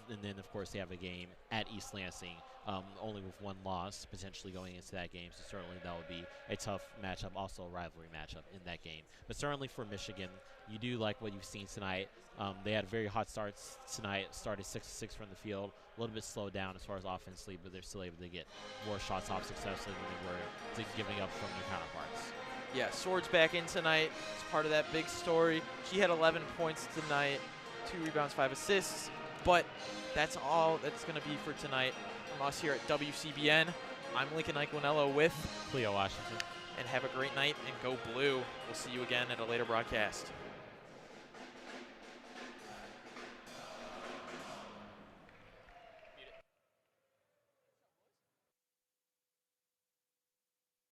And then, of course, they have a game at East Lansing, only with one loss potentially going into that game. So certainly that would be a tough matchup, also a rivalry matchup in that game. But certainly for Michigan, you do like what you've seen tonight. They had very hot starts tonight, started 6-6 from the field, a little bit slowed down as far as offensively, but they're still able to get more shots off successfully than they were giving up from their counterparts.
Yeah, Swords back in tonight. It's part of that big story. She had 11 points tonight, 2 rebounds, 5 assists. But that's all that's going to be for tonight from us here at WCBN. I'm Laquaniello with
Cleo Washington.
And have a great night and go blue. We'll see you again at a later broadcast.